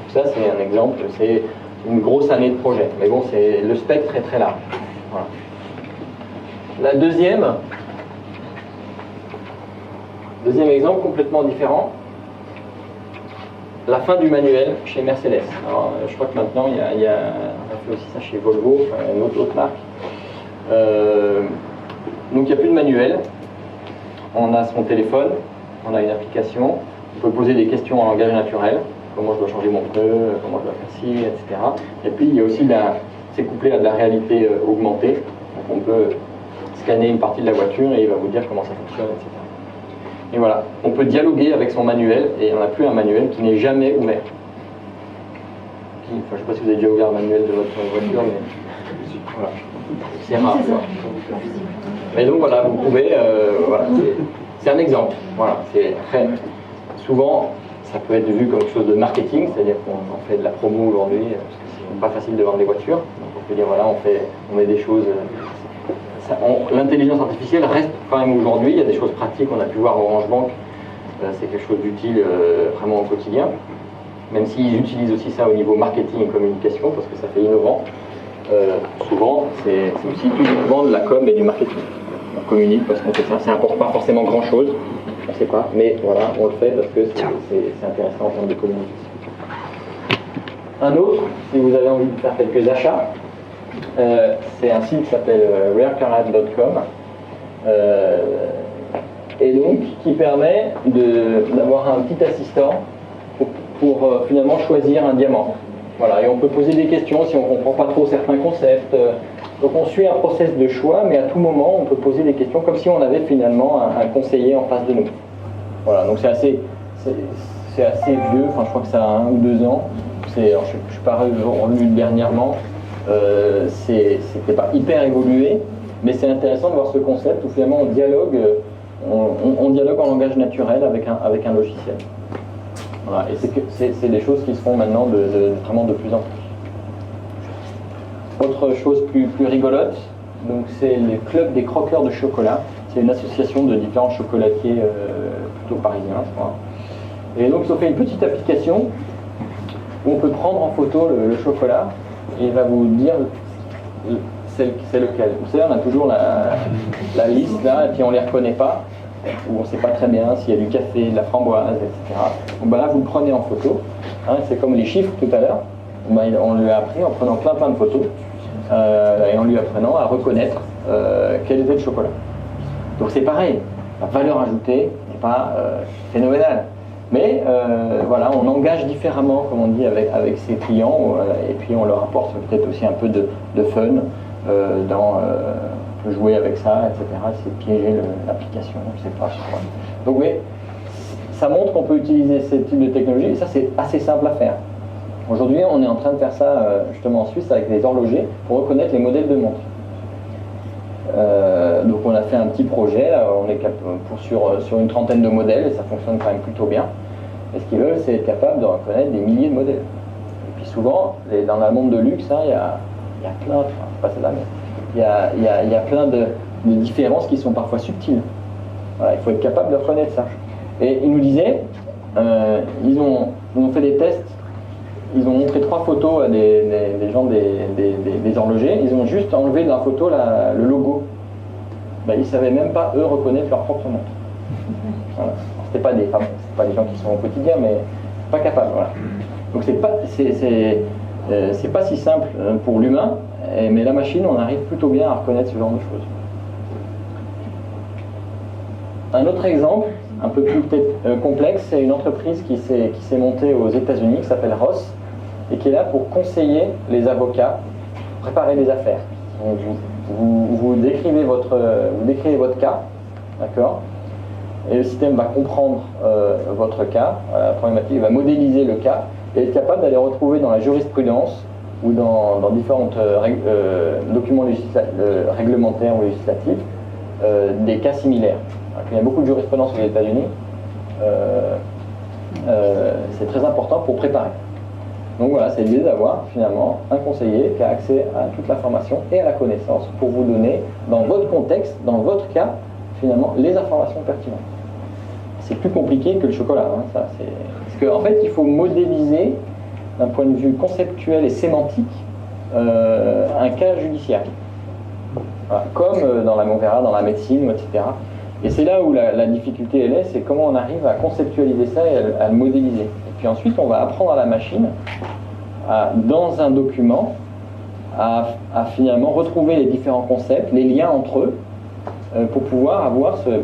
Ça, c'est un exemple, c'est une grosse année de projet. Mais bon, le spectre est très large. Voilà. La deuxième exemple complètement différent, la fin du manuel chez Mercedes. Alors, je crois que maintenant, on a fait aussi ça chez Volvo, enfin, une autre marque. Donc il n'y a plus de manuel, on a son téléphone, on a une application, on peut poser des questions en langage naturel, comment je dois changer mon pneu, comment je dois faire ci, etc. Et puis il y a aussi, c'est couplé à de la réalité augmentée, donc on peut scanner une partie de la voiture et il va vous dire comment ça fonctionne, etc. Et voilà, on peut dialoguer avec son manuel et on n'a plus un manuel qui n'est jamais ouvert. Enfin, je ne sais pas si vous avez déjà ouvert un manuel de votre voiture, mais voilà. C'est rare. Mais donc voilà, vous pouvez, voilà, c'est un exemple. Voilà, après, souvent, ça peut être vu comme quelque chose de marketing, c'est-à-dire qu'on fait de la promo aujourd'hui, parce que c'est pas facile de vendre des voitures. Donc on peut dire voilà, on met des choses. L'intelligence artificielle reste quand même aujourd'hui, il y a des choses pratiques, on a pu voir Orange Bank, c'est quelque chose d'utile vraiment au quotidien, même s'ils utilisent aussi ça au niveau marketing et communication, parce que ça fait innovant. Souvent, c'est aussi uniquement de la com et du marketing. On communique parce qu'on fait ça, ça n'apporte pas forcément grand-chose, on ne sait pas, mais voilà, on le fait parce que c'est intéressant en termes de communication. Un autre, si vous avez envie de faire quelques achats, c'est un site qui s'appelle rarecarad.com et donc qui permet d'avoir un petit assistant pour finalement choisir un diamant. Voilà, et on peut poser des questions si on ne comprend pas trop certains concepts. Donc on suit un process de choix, mais à tout moment on peut poser des questions comme si on avait finalement un conseiller en face de nous. Voilà, donc c'est assez vieux, enfin je crois que ça a 1 ou 2 ans. Je ne suis pas revenu dernièrement. C'était pas hyper évolué, mais c'est intéressant de voir ce concept où finalement on dialogue en langage naturel avec un logiciel. Voilà, et c'est des choses qui se font maintenant vraiment de plus en plus. Autre chose plus rigolote, donc c'est le club des croqueurs de chocolat. C'est une association de différents chocolatiers plutôt parisiens, je crois. Et donc ils ont fait une petite application où on peut prendre en photo le chocolat et il va vous dire c'est lequel? Vous savez, on a toujours la liste là, et puis on ne les reconnaît pas, ou on ne sait pas très bien s'il y a du café, de la framboise, etc. Donc ben là, vous le prenez en photo. Hein, c'est comme les chiffres tout à l'heure. Ben, on lui a appris en prenant plein de photos et en lui apprenant à reconnaître quel était le chocolat. Donc c'est pareil, la valeur ajoutée n'est pas phénoménale. Mais voilà, on engage différemment, comme on dit, avec ses clients, et puis on leur apporte peut-être aussi un peu de fun on peut jouer avec ça, etc. C'est de piéger l'application, je ne sais pas. Donc oui, ça montre qu'on peut utiliser ce type de technologie, et ça c'est assez simple à faire. Aujourd'hui, on est en train de faire ça justement en Suisse avec des horlogers pour reconnaître les modèles de montres. Donc on a fait un petit projet, on est sur une trentaine de modèles et ça fonctionne quand même plutôt bien. Et ce qu'ils veulent, c'est être capable de reconnaître des milliers de modèles. Et puis souvent, dans le monde de luxe, hein, il y a plein, enfin, c'est pas celle-là, mais il y a plein de différences qui sont parfois subtiles. Voilà, il faut être capable de reconnaître ça. Et ils nous disaient, ils ont fait des tests, ils ont montré 3 photos à des gens, des horlogers, ils ont juste enlevé de la photo le logo. Ben, ils ne savaient même pas, eux, reconnaître leur propre montre. Voilà. C'est pas des gens qui sont au quotidien, mais pas capables. Voilà. Donc c'est pas si simple pour l'humain, mais la machine, on arrive plutôt bien à reconnaître ce genre de choses. Un autre exemple, un peu plus peut-être complexe, c'est une entreprise qui s'est montée aux États-Unis, qui s'appelle Ross, et qui est là pour conseiller les avocats, préparer des affaires. Donc vous décrivez votre cas, d'accord ? Et le système va comprendre votre cas, la problématique, il va modéliser le cas et être capable d'aller retrouver dans la jurisprudence ou dans différents documents réglementaires ou législatifs des cas similaires. Alors, il y a beaucoup de jurisprudence aux États-Unis, c'est très important pour préparer. Donc voilà, c'est l'idée d'avoir finalement un conseiller qui a accès à toute l'information et à la connaissance pour vous donner, dans votre contexte, dans votre cas, finalement, les informations pertinentes. C'est plus compliqué que le chocolat. Hein, ça, parce qu'en fait, il faut modéliser, d'un point de vue conceptuel et sémantique, un cas judiciaire. Voilà, comme on verra dans la médecine, etc. Et c'est là où la difficulté elle est, c'est comment on arrive à conceptualiser ça et à le modéliser. Et puis ensuite, on va apprendre à la machine, dans un document, à finalement retrouver les différents concepts, les liens entre eux, pour pouvoir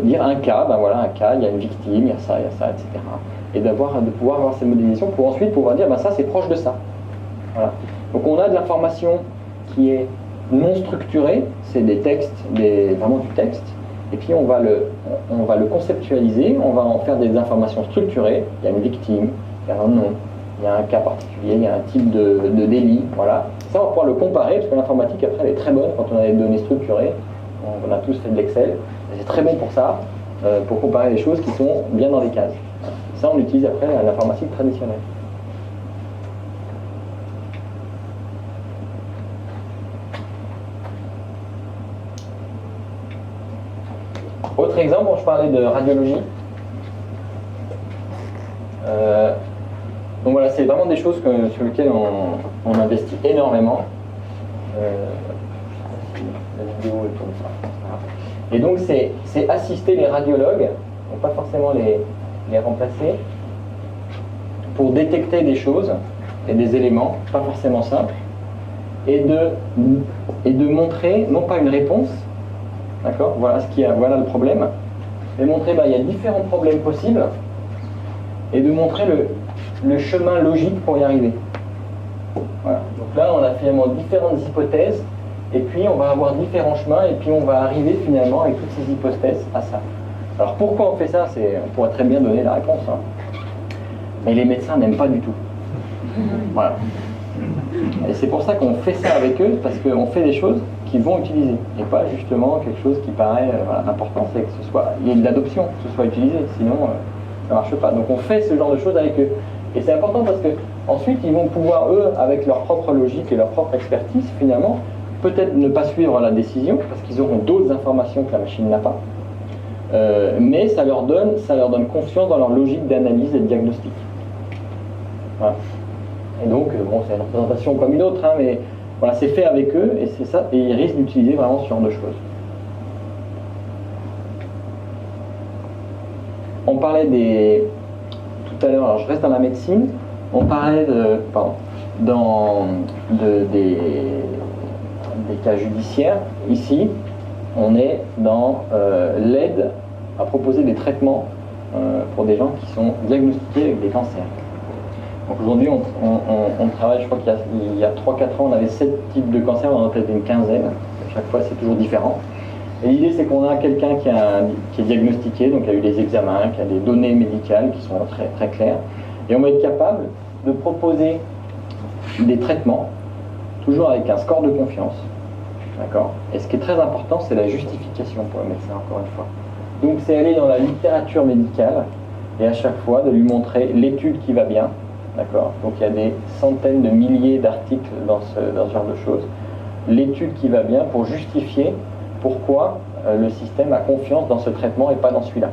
dire un cas, ben voilà, un cas, il y a une victime, il y a ça, etc. Et de pouvoir avoir ces modélisations pour ensuite pouvoir dire, ben ça c'est proche de ça. Voilà. Donc on a de l'information qui est non structurée, c'est des textes, vraiment du texte, et puis on va le conceptualiser, on va en faire des informations structurées, il y a une victime, il y a un nom, il y a un cas particulier, il y a un type de délit, voilà. Ça on va pouvoir le comparer, parce que l'informatique après elle est très bonne quand on a des données structurées. On a tous fait de l'Excel, c'est très bon pour ça, pour comparer les choses qui sont bien dans les cases. Ça, on l'utilise après à l'informatique traditionnelle. Autre exemple, je parlais de radiologie. Donc voilà, c'est vraiment des choses sur lesquelles on investit énormément. Et donc c'est assister les radiologues, donc pas forcément les remplacer, pour détecter des choses et des éléments, pas forcément simples, et de montrer, non pas une réponse, d'accord, voilà le problème, mais montrer il y a différents problèmes possibles, et de montrer le chemin logique pour y arriver. Voilà. Donc là on a finalement différentes hypothèses, et puis on va avoir différents chemins, et puis on va arriver finalement avec toutes ces hypothèses à ça. Alors pourquoi on fait ça? On pourrait très bien donner la réponse. Hein. Mais les médecins n'aiment pas du tout. Voilà. Et c'est pour ça qu'on fait ça avec eux, parce qu'on fait des choses qu'ils vont utiliser. Et pas justement quelque chose qui paraît important, c'est que il y ait de l'adoption, que ce soit utilisé, sinon ça ne marche pas. Donc on fait ce genre de choses avec eux. Et c'est important parce que ensuite ils vont pouvoir, eux, avec leur propre logique et leur propre expertise, finalement, peut-être ne pas suivre la décision, parce qu'ils auront d'autres informations que la machine n'a pas, mais ça leur donne confiance dans leur logique d'analyse et de diagnostic. Voilà. Et donc, c'est une représentation comme une autre, hein, mais voilà, c'est fait avec eux et c'est ça, et ils risquent d'utiliser vraiment ce genre de choses. On parlait tout à l'heure, alors je reste dans la médecine, on parlait des cas judiciaires. Ici, on est dans l'aide à proposer des traitements pour des gens qui sont diagnostiqués avec des cancers. Donc aujourd'hui, on travaille, je crois qu'il y a 3-4 ans, on avait 7 types de cancers, on en a peut-être une quinzaine. À chaque fois, c'est toujours différent. Et l'idée, c'est qu'on a quelqu'un qui est diagnostiqué, donc qui a eu des examens, qui a des données médicales qui sont très, très claires. Et on va être capable de proposer des traitements, toujours avec un score de confiance. D'accord ? Et ce qui est très important, c'est la justification pour le médecin, encore une fois. Donc c'est aller dans la littérature médicale et à chaque fois de lui montrer l'étude qui va bien. D'accord ? Donc il y a des centaines de milliers d'articles dans ce genre de choses. L'étude qui va bien pour justifier pourquoi le système a confiance dans ce traitement et pas dans celui-là.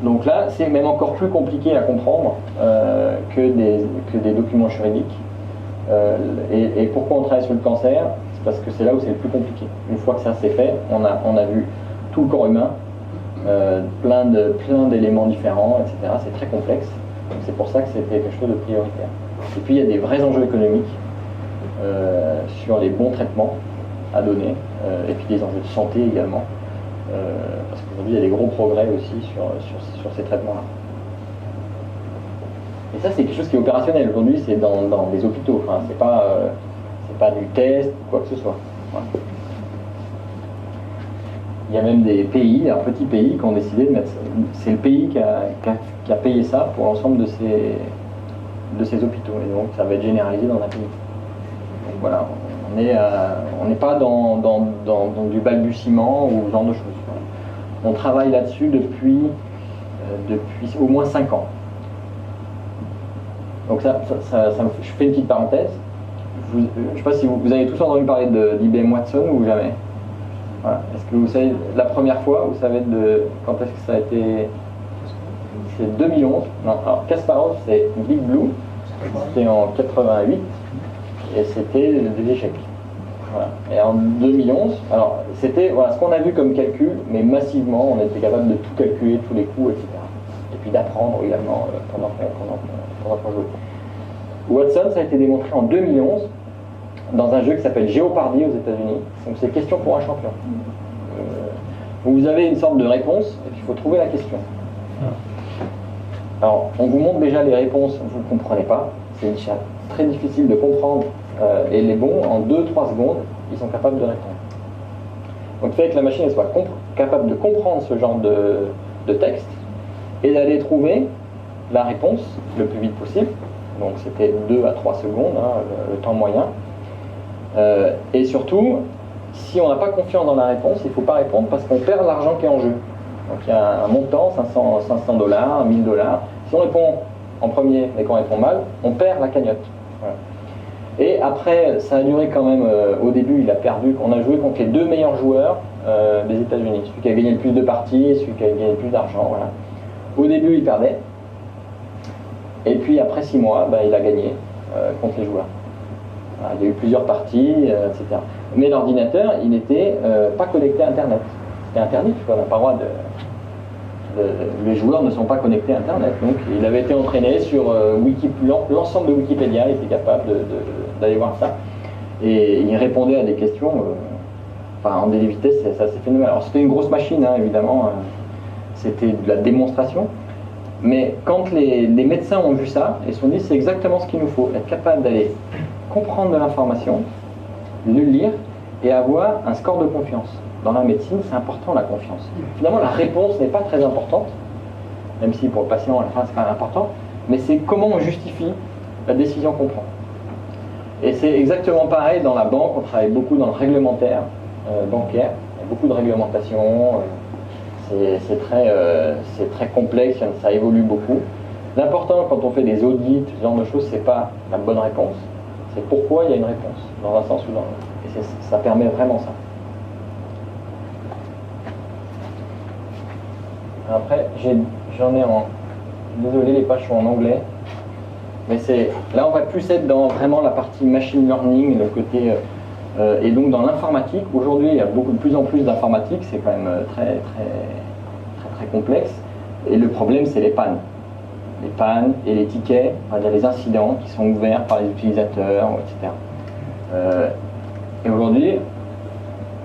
Donc là, c'est même encore plus compliqué à comprendre que des documents juridiques. Et pourquoi on travaille sur le cancer ? C'est parce que c'est là où c'est le plus compliqué. Une fois que ça c'est fait, on a vu tout le corps humain, plein d'éléments différents, etc. C'est très complexe. Donc c'est pour ça que c'était quelque chose de prioritaire. Et puis il y a des vrais enjeux économiques sur les bons traitements à donner, et puis des enjeux de santé également, parce qu'aujourd'hui il y a des gros progrès aussi sur ces traitements-là. Et ça c'est quelque chose qui est opérationnel. Aujourd'hui c'est dans des hôpitaux, enfin, c'est pas du test ou quoi que ce soit. Voilà. Il y a même des pays, un petit pays, qui ont décidé de mettre ça. C'est le pays qui a payé ça pour l'ensemble de ces hôpitaux. Et donc ça va être généralisé dans un pays. Donc voilà, on n'est pas dans du balbutiement ou ce genre de choses. On travaille là-dessus depuis au moins 5 ans. Donc je fais une petite parenthèse. Je ne sais pas si vous avez tous entendu parler d'IBM Watson ou jamais. Voilà. Est-ce que vous savez, la première fois, vous savez quand est-ce que ça a été? C'est 2011. Non, alors Kasparov, c'est Big Blue. C'était en 88 et c'était des échecs. Voilà. Et en 2011, alors c'était ce qu'on a vu comme calcul, mais massivement, on était capable de tout calculer, tous les coûts, etc. Et puis d'apprendre également pendant qu'on jouait. Watson, ça a été démontré en 2011 dans un jeu qui s'appelle Jeopardy aux États-Unis. Donc c'est question pour un champion. Vous avez une sorte de réponse et puis il faut trouver la question. Alors on vous montre déjà les réponses, vous ne comprenez pas. C'est très difficile de comprendre. Et les bons, en 2-3 secondes, ils sont capables de répondre. Donc il fait que la machine elle soit capable de comprendre ce genre de texte et d'aller trouver la réponse le plus vite possible. Donc c'était 2 à 3 secondes, le temps moyen. Et surtout, si on n'a pas confiance dans la réponse, il ne faut pas répondre parce qu'on perd l'argent qui est en jeu. Donc il y a un montant, $500, $1000. Si on répond en premier et qu'on répond mal, on perd la cagnotte. Voilà. Et après, ça a duré quand même, au début il a perdu, on a joué contre les 2 meilleurs joueurs des États-Unis. Celui qui a gagné le plus de parties, celui qui a gagné le plus d'argent. Voilà. Au début il perdait. Et puis après 6 mois, il a gagné contre les joueurs. Voilà, il y a eu plusieurs parties, etc. Mais l'ordinateur, il n'était pas connecté à Internet. C'était interdit, on n'a pas le droit les joueurs ne sont pas connectés à Internet. Donc il avait été entraîné sur l'ensemble de Wikipédia, il était capable d'aller voir ça. Et il répondait à des questions en des vitesses, c'est assez phénoménal. Alors c'était une grosse machine, évidemment, c'était de la démonstration. Mais quand les médecins ont vu ça, ils se sont dit c'est exactement ce qu'il nous faut, être capable d'aller comprendre de l'information, le lire et avoir un score de confiance. Dans la médecine, c'est important la confiance. Finalement, la réponse n'est pas très importante, même si pour le patient, à la fin, c'est pas important, mais c'est comment on justifie la décision qu'on prend. Et c'est exactement pareil dans la banque, on travaille beaucoup dans le réglementaire bancaire, il y a beaucoup de réglementation, c'est très complexe, ça évolue beaucoup. L'important quand on fait des audits, ce genre de choses, c'est pas la bonne réponse, c'est pourquoi il y a une réponse, dans un sens ou dans l'autre. Et ça permet vraiment ça. Après, j'en ai en... Désolé, les pages sont en anglais. Mais là, on va plus être dans vraiment la partie machine learning, le côté, et donc dans l'informatique. Aujourd'hui, il y a de plus en plus d'informatique, c'est quand même très complexe. Et le problème, c'est les pannes. Les pannes et les tickets, on va dire les incidents qui sont ouverts par les utilisateurs, etc. Et aujourd'hui,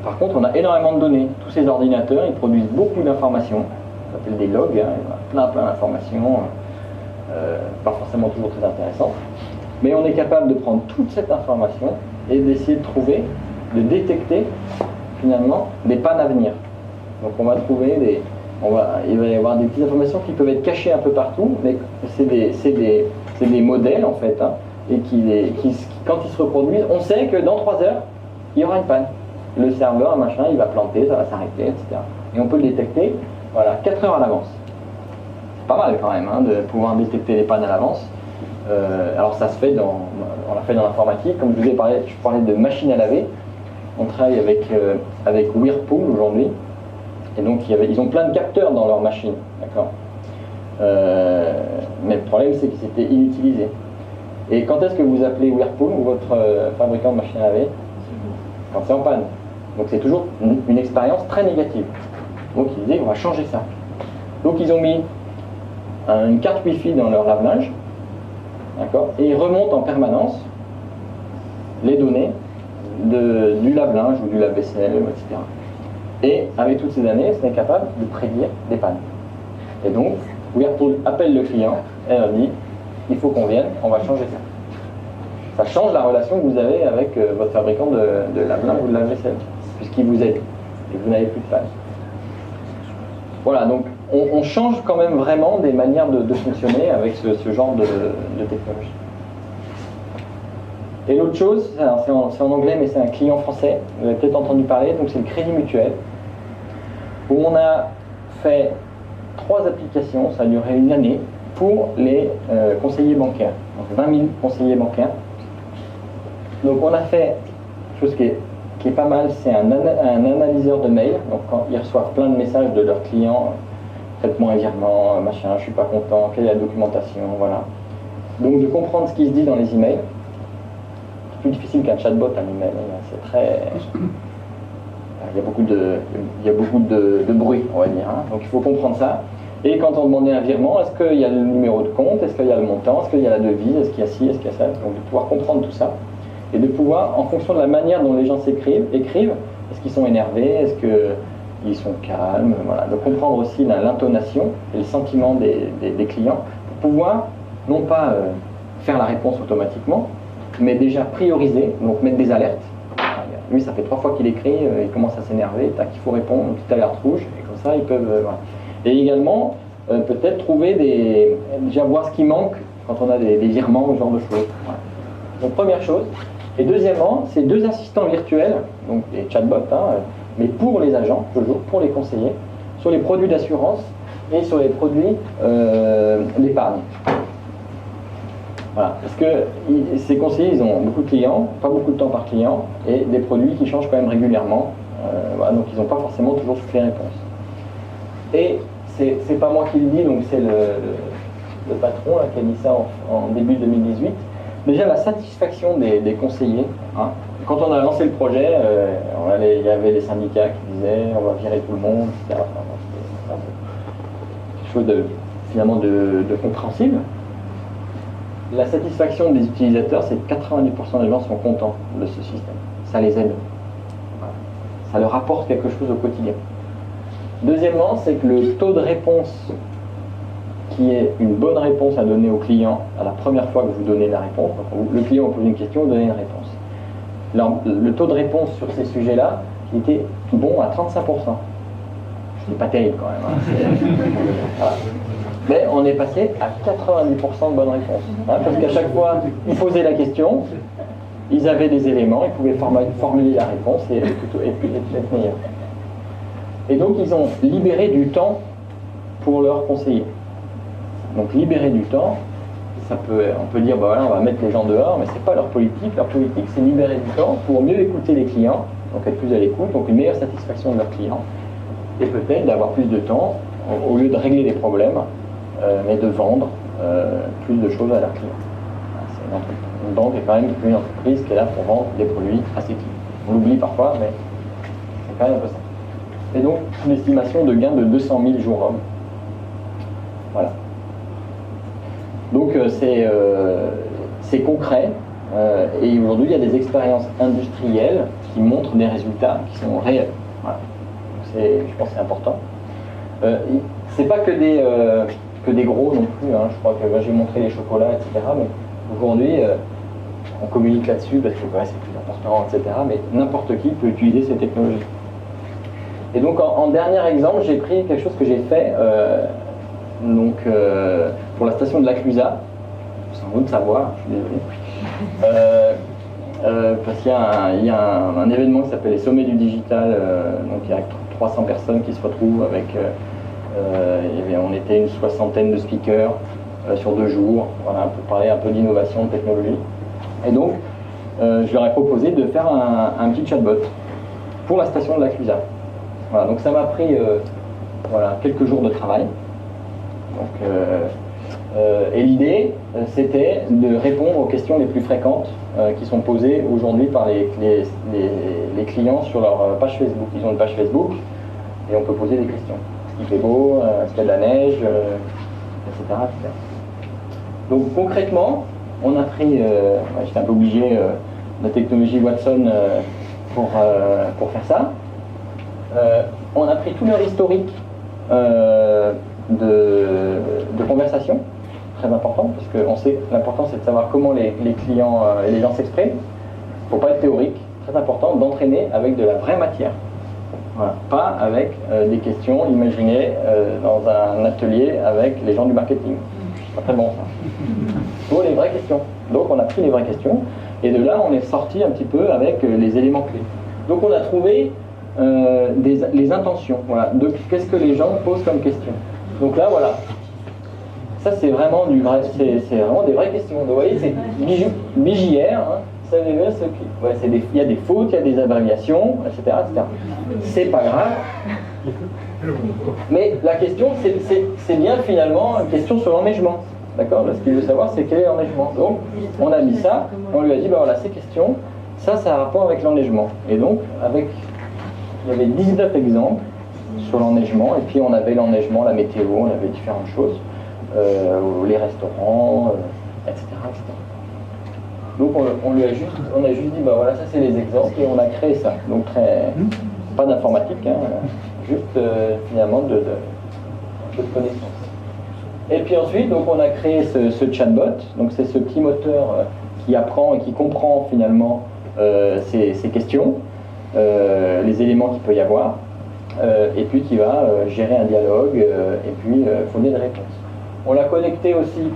par contre, on a énormément de données. Tous ces ordinateurs, ils produisent beaucoup d'informations. Ça s'appelle des logs, hein, plein d'informations, pas forcément toujours très intéressantes. Mais on est capable de prendre toute cette information et d'essayer de trouver, de détecter finalement des pannes à venir. Donc on va trouver il va y avoir des petites informations qui peuvent être cachées un peu partout, mais c'est des modèles en fait, hein, et quand ils se reproduisent, on sait que dans 3 heures, il y aura une panne. Le serveur, machin, il va planter, ça va s'arrêter, etc. Et on peut le détecter, voilà, 4 heures à l'avance. C'est pas mal quand même, hein, de pouvoir détecter les pannes à l'avance. Alors ça se fait on l'a fait dans l'informatique, comme je parlais de machines à laver. On travaille avec Whirlpool aujourd'hui. Et donc ils ont plein de capteurs dans leur machine, d'accord. Mais le problème c'est qu'ils étaient inutilisés. Et quand est-ce que vous appelez Whirlpool ou votre fabricant de machine à laver? Quand c'est en panne. Donc c'est toujours une expérience très négative. Donc ils disaient on va changer ça. Donc ils ont mis une carte Wi-Fi dans leur lave-linge, d'accord, et ils remontent en permanence les données du lave-linge ou du lave-vaisselle, etc. Et avec toutes ces années, on est capable de prédire des pannes. Et donc, Whirlpool appelle le client et leur dit il faut qu'on vienne, on va changer ça. Ça change la relation que vous avez avec votre fabricant de lave-linge ou de lave-vaisselle, puisqu'il vous aide et vous n'avez plus de panne. Voilà, donc on change quand même vraiment des manières de fonctionner avec ce genre de technologie. Et l'autre chose, c'est en anglais, mais c'est un client français, vous avez peut-être entendu parler, donc c'est le Crédit Mutuel, où on a fait 3 applications, ça a duré une année, pour les conseillers bancaires, donc 20 000 conseillers bancaires. Donc on a fait quelque chose qui est pas mal, c'est un analyseur de mail, donc quand ils reçoivent plein de messages de leurs clients, faites-moi un virement, machin, je suis pas content, quelle est la documentation, voilà. Donc de comprendre ce qui se dit dans les emails. Plus difficile qu'un chatbot, un email. C'est très... Il y a beaucoup de bruit, on va dire. Hein. Donc il faut comprendre ça. Et quand on demandait un virement, est-ce qu'il y a le numéro de compte, est-ce qu'il y a le montant, est-ce qu'il y a la devise, est-ce qu'il y a ci, est-ce qu'il y a ça. Donc de pouvoir comprendre tout ça. Et de pouvoir, en fonction de la manière dont les gens écrivent, est-ce qu'ils sont énervés, est-ce qu'ils sont calmes, voilà. De comprendre aussi l'intonation et le sentiment des clients pour pouvoir, non pas faire la réponse automatiquement, mais déjà prioriser, donc mettre des alertes. Lui, ça fait 3 fois qu'il écrit, il commence à s'énerver, tac, il faut répondre, une petite alerte rouge, et comme ça, ils peuvent... voilà. Et également, peut-être trouver déjà voir ce qui manque quand on a des virements ou ce genre de choses. Voilà. Donc, première chose. Et deuxièmement, c'est 2 assistants virtuels, donc des chatbots, hein, mais pour les agents, toujours, pour les conseillers, sur les produits d'assurance et sur les produits d'épargne. Voilà, parce que ces conseillers, ils ont beaucoup de clients, pas beaucoup de temps par client, et des produits qui changent quand même régulièrement. Voilà, donc ils n'ont pas forcément toujours toutes les réponses. Et c'est pas moi qui le dis, donc c'est le patron là, qui a dit ça en début 2018. Déjà la satisfaction des conseillers. Hein. Quand on a lancé le projet, il y avait les syndicats qui disaient on va virer tout le monde, etc. Enfin, quelque chose finalement de compréhensible. La satisfaction des utilisateurs, c'est que 90% des gens sont contents de ce système. Ça les aide. Voilà. Ça leur apporte quelque chose au quotidien. Deuxièmement, c'est que le taux de réponse qui est une bonne réponse à donner au client à la première fois que vous donnez la réponse, donc le client vous pose une question, vous donnez une réponse. Alors, le taux de réponse sur ces sujets-là, il était bon à 35%. C'est pas terrible quand même. Hein. Voilà. Mais on est passé à 90% de bonnes réponses. Hein, parce qu'à chaque fois, ils posaient la question, ils avaient des éléments, ils pouvaient formuler la réponse et être meilleurs. Et donc, ils ont libéré du temps pour leurs conseillers. Donc, libérer du temps, on peut dire, bah voilà, on va mettre les gens dehors, mais c'est pas leur politique. Leur politique, c'est libérer du temps pour mieux écouter les clients, donc être plus à l'écoute, donc une meilleure satisfaction de leurs clients, et peut-être d'avoir plus de temps, au lieu de régler des problèmes, mais de vendre plus de choses à leurs clients. Une banque est quand même une entreprise qui est là pour vendre des produits acycliques. On l'oublie parfois, mais c'est quand même un peu ça. Et donc, une estimation de gain de 200 000 jours hommes. Voilà. Donc, c'est concret. Et aujourd'hui, il y a des expériences industrielles qui montrent des résultats qui sont réels. Voilà. Donc je pense que c'est important. C'est pas que des gros non plus. Hein. Je crois que j'ai montré les chocolats, etc. Mais aujourd'hui, on communique là-dessus parce que c'est plus important, etc. Mais n'importe qui peut utiliser ces technologies. Et donc, en dernier exemple, j'ai pris quelque chose que j'ai fait pour la station de la Clusa. Sans doute savoir, je suis désolé. Parce qu'il y a un événement qui s'appelle les Sommets du Digital. Donc, il y a 300 personnes qui se retrouvent avec. On était une soixantaine de speakers sur 2 jours. Voilà, pour parler un peu d'innovation, de technologie. Et donc, je leur ai proposé de faire un petit chatbot pour la station de la Clusa. Voilà, donc ça m'a pris quelques jours de travail. Donc, et l'idée, c'était de répondre aux questions les plus fréquentes qui sont posées aujourd'hui par les clients sur leur page Facebook. Ils ont une page Facebook et on peut poser des questions. Est-ce qu'il fait beau? Est-ce qu'il y a de la neige? Etc., etc. Donc concrètement, on a pris, j'étais un peu obligé, la technologie Watson pour faire ça. On a pris tout leur historique de conversation, très important, parce qu'on sait l'important c'est de savoir comment les clients et les gens s'expriment. Il ne faut pas être théorique, très important d'entraîner avec de la vraie matière. Voilà. Pas avec des questions imaginées dans un atelier avec les gens du marketing. C'est pas très bon ça. Il faut les vraies questions. Donc on a pris les vraies questions et de là on est sorti un petit peu avec les éléments clés. Donc on a trouvé les intentions. Voilà. Donc qu'est-ce que les gens posent comme question. Donc là voilà. Ça c'est vraiment du vrai, c'est vraiment des vraies questions. Donc, vous voyez, c'est BJR. Hein. Il y a des fautes, il y a des abréviations, etc. C'est pas grave. Mais la question, c'est bien finalement une question sur l'enneigement. D'accord? Ce qu'il veut savoir, c'est quel est l'enneigement. Donc, on a mis ça, on lui a dit, voilà, ces questions, ça a un rapport avec l'enneigement. Et donc, il y avait 19 exemples sur l'enneigement, et puis on avait l'enneigement, la météo, on avait différentes choses, les restaurants, etc., etc. Donc on a juste dit, bah voilà, ça c'est les exemples et on a créé ça. Donc pas d'informatique, hein, juste finalement de connaissances. Et puis ensuite, donc on a créé ce chatbot. Donc c'est ce petit moteur qui apprend et qui comprend finalement ces questions, les éléments qu'il peut y avoir, et puis qui va gérer un dialogue et puis fournir des réponses. On l'a connecté aussi.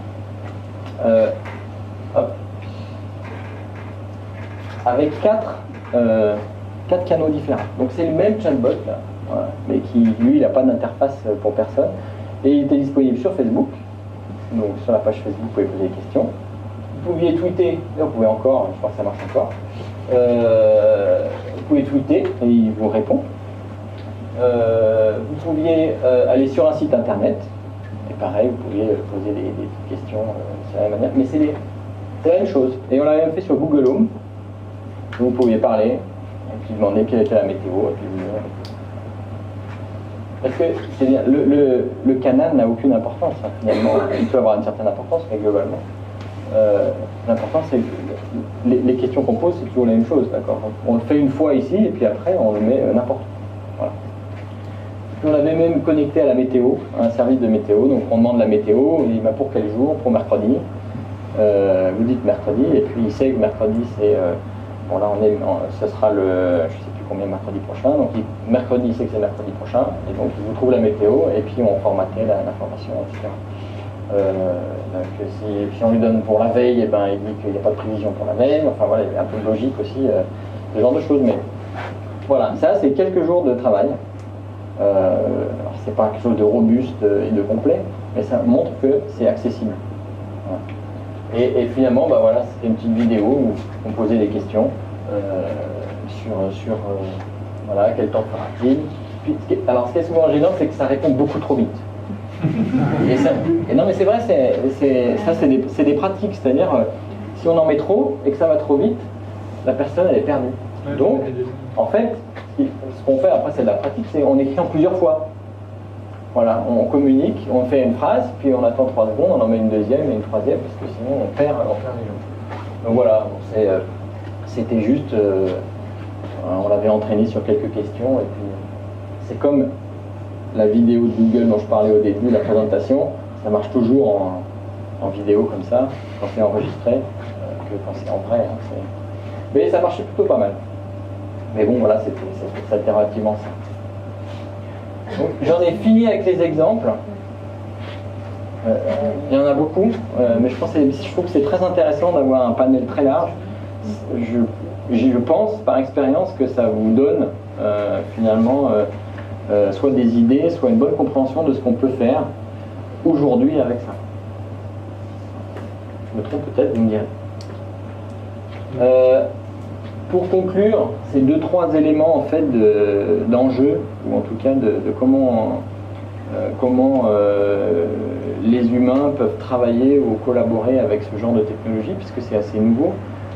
Avec 4 canaux différents. Donc c'est le même chatbot, là, voilà, mais qui, lui, il n'a pas d'interface pour personne. Et il était disponible sur Facebook. Donc sur la page Facebook, vous pouvez poser des questions. Vous pouviez tweeter, là vous pouvez encore, je crois que ça marche encore. Vous pouvez tweeter et il vous répond. Vous pouviez aller sur un site internet. Et pareil, vous pouviez poser des questions de la même manière. Mais c'est la même chose. Et on l'a même fait sur Google Home. Vous pouviez parler, et puis demander quelle était la météo, et puis parce que c'est bien, le canal n'a aucune importance, hein, finalement. Il peut avoir une certaine importance, mais globalement. L'important, c'est que les questions qu'on pose, c'est toujours la même chose, d'accord? On le fait une fois ici, et puis après, on le met n'importe où. Voilà. Puis on avait même connecté à la météo, à un service de météo. Donc on demande la météo, il dit bah, pour quel jour? Pour mercredi. Vous dites mercredi, et puis il sait que mercredi, c'est... Bon là ce sera le, je sais plus combien, mercredi prochain, donc mercredi il sait que c'est mercredi prochain, et donc il vous trouve la météo, et puis on formatait l'information, etc. Donc si on lui donne pour la veille, et ben, il dit qu'il n'y a pas de prévision pour la veille, enfin voilà, il y a un peu de logique aussi, ce genre de choses, mais voilà, ça c'est quelques jours de travail. Alors c'est pas quelque chose de robuste et de complet, mais ça montre que c'est accessible. Voilà. Et finalement, bah voilà, c'était une petite vidéo où on posait des questions sur voilà, quel temps fera-t-il. Alors, ce qui est souvent gênant, c'est que ça répond beaucoup trop vite. Et non, mais c'est vrai, c'est des pratiques, c'est-à-dire, Si on en met trop et que ça va trop vite, la personne elle est perdue. Donc, en fait, ce qu'on fait après c'est de la pratique, c'est on écrit en plusieurs fois. Voilà, on communique, on fait une phrase, puis on attend 3 secondes, on en met une deuxième et une troisième, parce que sinon on perd les gens. Donc voilà, c'était juste, on l'avait entraîné sur quelques questions, et puis c'est comme la vidéo de Google dont je parlais au début, la présentation, ça marche toujours en vidéo comme ça, quand c'est enregistré, que quand c'est en vrai. Hein, mais ça marchait plutôt pas mal. Mais bon, voilà, c'était relativement ça. Donc, j'en ai fini avec les exemples. Il y en a beaucoup, mais je trouve que c'est très intéressant d'avoir un panel très large. Je pense, par expérience, que ça vous donne finalement soit des idées, soit une bonne compréhension de ce qu'on peut faire aujourd'hui avec ça. Je me trompe peut-être, vous me direz. Pour conclure, ces 2-3 éléments en fait d'enjeu, ou en tout cas de comment les humains peuvent travailler ou collaborer avec ce genre de technologie, puisque c'est assez nouveau.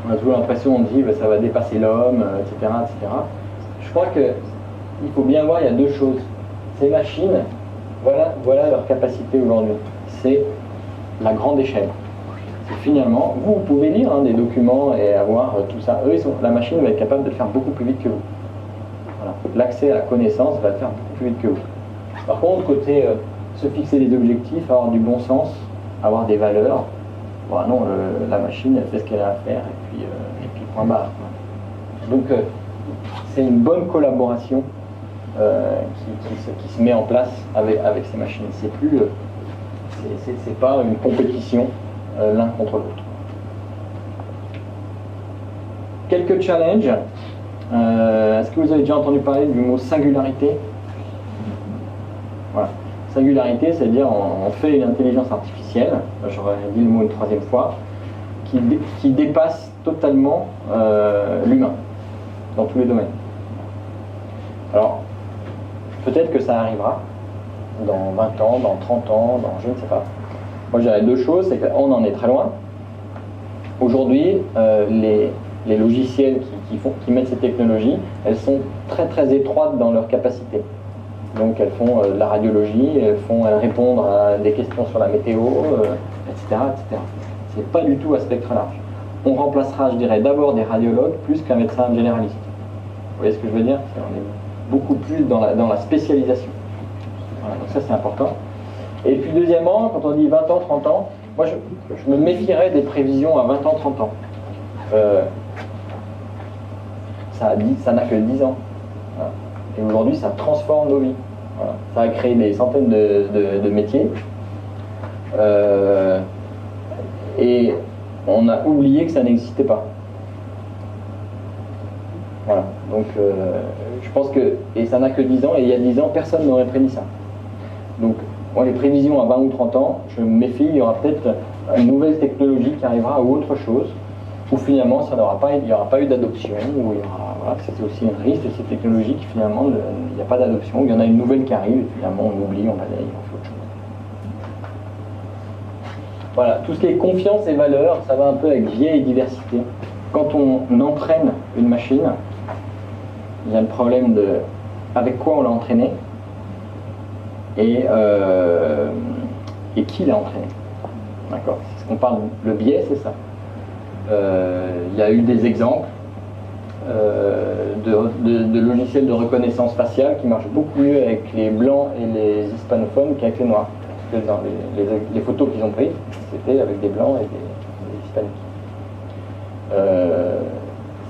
On a toujours l'impression, on dit bah, ça va dépasser l'homme, etc., etc. Je crois qu'il faut bien voir, il y a 2 choses. Ces machines, voilà leur capacité aujourd'hui. C'est la grande échelle. C'est finalement, vous pouvez lire des documents et avoir tout ça. La machine va être capable de le faire beaucoup plus vite que vous. Voilà. L'accès à la connaissance va le faire beaucoup plus vite que vous. Par contre, côté se fixer des objectifs, avoir du bon sens, avoir des valeurs, bon, non, la machine elle fait ce qu'elle a à faire et puis point barre. Donc c'est une bonne collaboration qui se met en place avec ces machines. C'est pas une compétition l'un contre l'autre. Quelques challenges. Est-ce que vous avez déjà entendu parler du mot singularité? Voilà. Singularité, c'est-à-dire on fait une intelligence artificielle, j'aurais dit le mot une 3e fois, qui dépasse totalement l'humain dans tous les domaines. Alors, peut-être que ça arrivera dans 20 ans, dans 30 ans, dans je ne sais pas. Moi, je dirais 2 choses, c'est qu'on en est très loin. Aujourd'hui, les logiciels qui mettent ces technologies, elles sont très très étroites dans leur capacité. Donc elles font de la radiologie, elles répondent à des questions sur la météo, etc., etc. C'est pas du tout à spectre large. On remplacera, je dirais, d'abord des radiologues plus qu'un médecin généraliste. Vous voyez ce que je veux dire? On est beaucoup plus dans la spécialisation. Voilà, donc ça c'est important. Et puis deuxièmement, quand on dit 20 ans, 30 ans, moi je me méfierais des prévisions à 20 ans, 30 ans. Ça n'a que 10 ans. Voilà. Et aujourd'hui, ça transforme nos vies. Voilà. Ça a créé des centaines de métiers. Et on a oublié que ça n'existait pas. Voilà. Donc, je pense que... Et ça n'a que 10 ans, et il y a 10 ans, personne n'aurait prédit ça. Donc, moi, les prévisions à 20 ou 30 ans, je me méfie, il y aura peut-être une nouvelle technologie qui arrivera ou autre chose, où finalement, il n'y aura pas eu d'adoption, où il y aura... Voilà, c'est aussi un risque de ces technologies qui finalement, il n'y a pas d'adoption, il y en a une nouvelle qui arrive, et finalement, on oublie, on balaye, on fait autre chose. Voilà, tout ce qui est confiance et valeur, ça va un peu avec biais et diversité. Quand on entraîne une machine, il y a le problème de avec quoi on l'a entraîné et qui l'a entraîné. D'accord? C'est ce qu'on parle, le biais, c'est ça. Il y a eu des exemples de logiciels de reconnaissance faciale qui marchent beaucoup mieux avec les blancs et les hispanophones qu'avec les noirs. Parce que dans les photos qu'ils ont prises, c'était avec des blancs et des hispaniques.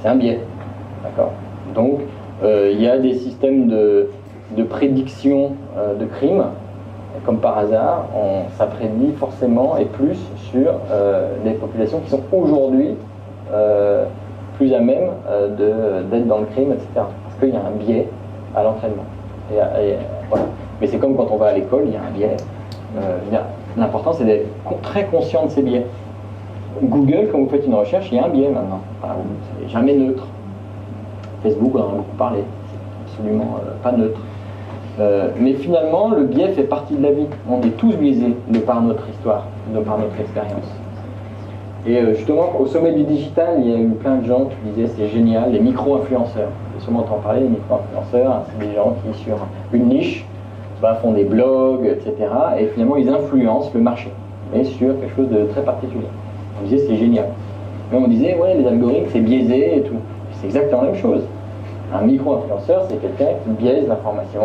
C'est un biais. D'accord? Donc, il y a des systèmes de prédiction de crimes, comme par hasard, ça prédit forcément et plus sur les populations qui sont aujourd'hui plus à même d'être dans le crime, etc. Parce qu'il y a un biais à l'entraînement. Voilà. Mais c'est comme quand on va à l'école, il y a un biais. L'important, c'est d'être très conscient de ces biais. Google, quand vous faites une recherche, il y a un biais maintenant. Voilà, c'est jamais neutre. Facebook, on en a beaucoup parlé. C'est absolument pas neutre. Mais finalement, le biais fait partie de la vie. On est tous biaisés de par notre histoire, de par notre expérience. Et justement, au sommet du digital, il y a eu plein de gens qui disaient c'est génial, les micro-influenceurs. Vous avez sûrement entendu parler des micro-influenceurs, hein, c'est des gens qui, sur une niche, font des blogs, etc. Et finalement, ils influencent le marché, mais sur quelque chose de très particulier. On disait c'est génial. Mais on disait, ouais, les algorithmes, c'est biaisé et tout. C'est exactement la même chose. Un micro-influenceur, c'est quelqu'un qui biaise l'information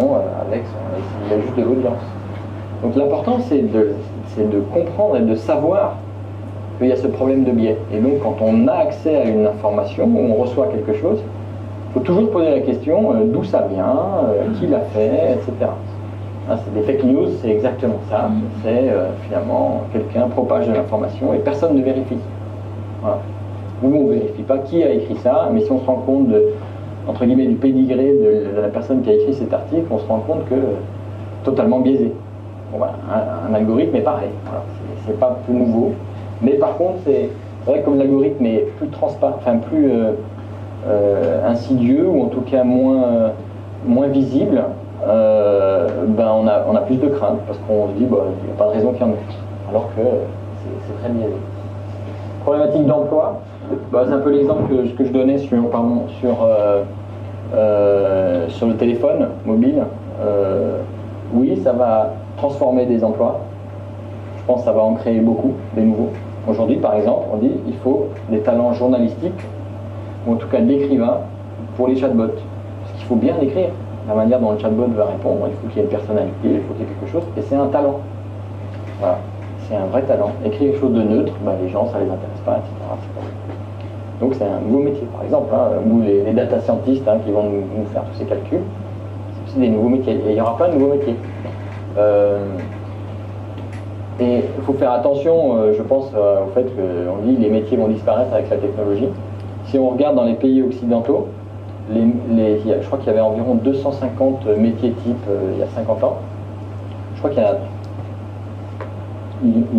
il a juste de l'audience. Donc l'important, c'est de comprendre et de savoir qu'il y a ce problème de biais. Et donc, quand on a accès à une information, ou on reçoit quelque chose, il faut toujours poser la question d'où ça vient, qui l'a fait, etc. Hein, c'est des fake news, c'est exactement ça. C'est finalement, quelqu'un propage de l'information et personne ne vérifie. Voilà. Nous, on ne vérifie pas qui a écrit ça, mais si on se rend compte entre guillemets, du pédigré de la personne qui a écrit cet article, on se rend compte que totalement biaisé. Bon, voilà, un algorithme est pareil. Voilà. C'est pas plus nouveau. Mais par contre, c'est vrai que comme l'algorithme est plus transparent, enfin plus insidieux, ou en tout cas moins visible, on a plus de crainte, parce qu'on se dit, il n'y a pas de raison qu'il y en ait. Alors que c'est très biaisé. Problématique d'emploi, c'est un peu l'exemple que je donnais sur le téléphone mobile. Oui, ça va transformer des emplois. Je pense que ça va en créer beaucoup, des nouveaux. Aujourd'hui, par exemple, on dit qu'il faut des talents journalistiques, ou en tout cas d'écrivains, pour les chatbots. Parce qu'il faut bien écrire. La manière dont le chatbot va répondre, il faut qu'il y ait une personnalité, il faut qu'il y ait quelque chose, et c'est un talent. Voilà, c'est un vrai talent. Écrire quelque chose de neutre, les gens, ça les intéresse pas, etc. Donc c'est un nouveau métier, par exemple, ou les data scientists qui vont nous faire tous ces calculs, c'est aussi des nouveaux métiers. Et il y aura plein de nouveaux métiers. Et il faut faire attention, je pense, au fait qu'on dit que les métiers vont disparaître avec la technologie. Si on regarde dans les pays occidentaux, je crois qu'il y avait environ 250 métiers types il y a 50 ans. Je crois qu'il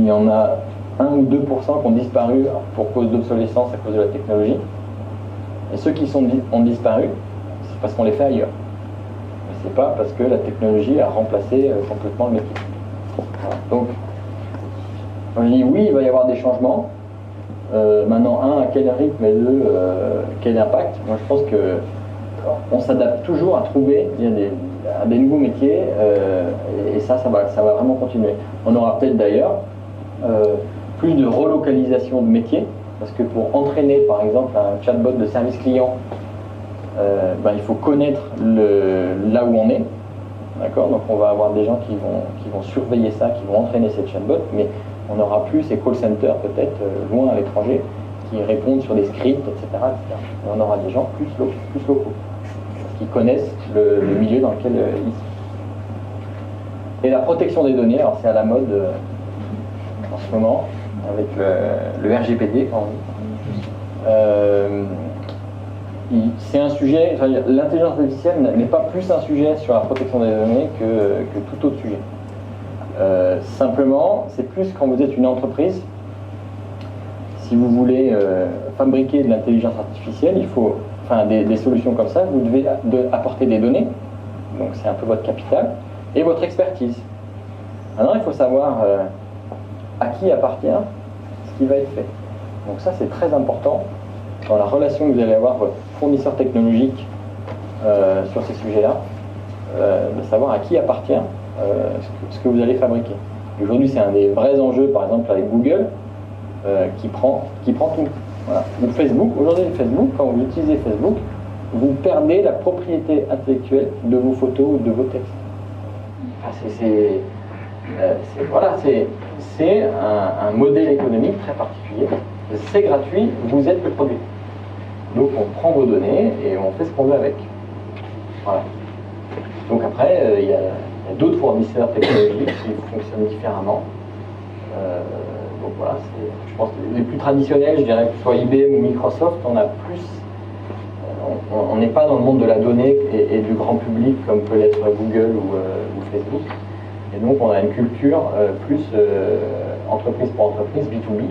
y en a 1 ou 2% qui ont disparu pour cause d'obsolescence à cause de la technologie. Et ceux qui ont disparu, c'est parce qu'on les fait ailleurs. Mais c'est pas parce que la technologie a remplacé complètement le métier. Voilà. Donc, je dis oui, il va y avoir des changements. Maintenant, à quel rythme, et quel impact? Moi, je pense qu'on s'adapte toujours à trouver à des nouveaux métiers, et ça va vraiment continuer. On aura peut-être d'ailleurs plus de relocalisation de métiers, parce que pour entraîner, par exemple, un chatbot de service client, il faut connaître là où on est. D'accord? Donc on va avoir des gens qui vont surveiller ça, qui vont entraîner ces chatbots, mais on n'aura plus ces call centers peut-être loin à l'étranger qui répondent sur des scripts, etc. Et on aura des gens plus locaux, qui connaissent le milieu dans lequel ils sont. Et la protection des données, alors c'est à la mode en ce moment, avec le RGPD, quand on dit. C'est un sujet, l'intelligence artificielle n'est pas plus un sujet sur la protection des données que tout autre sujet. Simplement, c'est plus quand vous êtes une entreprise, si vous voulez fabriquer de l'intelligence artificielle, il faut, des solutions comme ça, vous devez apporter des données, donc c'est un peu votre capital, et votre expertise. Maintenant, il faut savoir à qui appartient ce qui va être fait. Donc ça, c'est très important dans la relation que vous allez avoir votre fournisseur technologique sur ces sujets-là, de savoir à qui appartient ce que vous allez fabriquer. Aujourd'hui, c'est un des vrais enjeux, par exemple avec Google, qui prend tout. Voilà. Ou Facebook, aujourd'hui Facebook, quand vous utilisez Facebook, vous perdez la propriété intellectuelle de vos photos ou de vos textes. C'est un modèle économique très particulier. C'est gratuit, vous êtes le produit. Donc on prend vos données et on fait ce qu'on veut avec. Voilà. Donc après, il y a d'autres fournisseurs technologiques qui fonctionnent différemment. Donc voilà, je pense que les plus traditionnels, je dirais que ce soit IBM ou Microsoft, on n'est pas dans le monde de la donnée et du grand public comme peut l'être Google ou Facebook. Et donc on a une culture plus entreprise pour entreprise, B2B,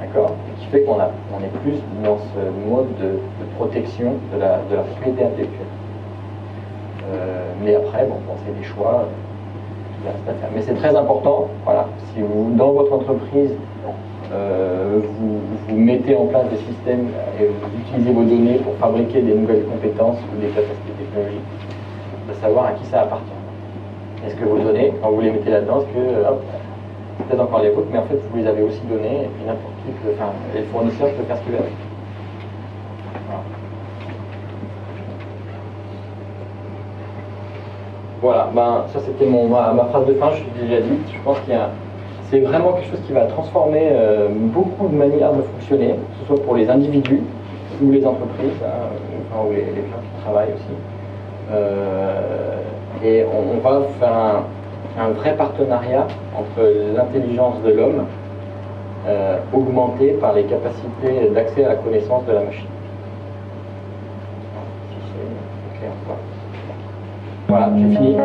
d'accord, qui fait qu'on est plus dans ce mode de protection de la propriété intellectuelle. Mais après, c'est des choix qui restent à faire. Mais c'est très important, voilà, si vous, dans votre entreprise, vous mettez en place des systèmes et vous utilisez vos données pour fabriquer des nouvelles compétences ou des capacités technologiques, de savoir à qui ça appartient. Est-ce que vos données, quand vous les mettez là-dedans, est-ce que, hop, c'est peut-être encore les vôtres, mais en fait vous les avez aussi données, et puis n'importe qui peut, enfin, les fournisseurs peuvent faire ce qu'ils veulent avec. Voilà, ben, ça c'était ma phrase de fin, je l'ai déjà dit. Je pense qu'il y a, c'est vraiment quelque chose qui va transformer beaucoup de manières de fonctionner, que ce soit pour les individus ou les entreprises, hein, enfin, ou les gens qui travaillent aussi. Et on va faire un vrai partenariat entre l'intelligence de l'homme augmentée par les capacités d'accès à la connaissance de la machine. Si c'est clair, voilà, j'ai fini.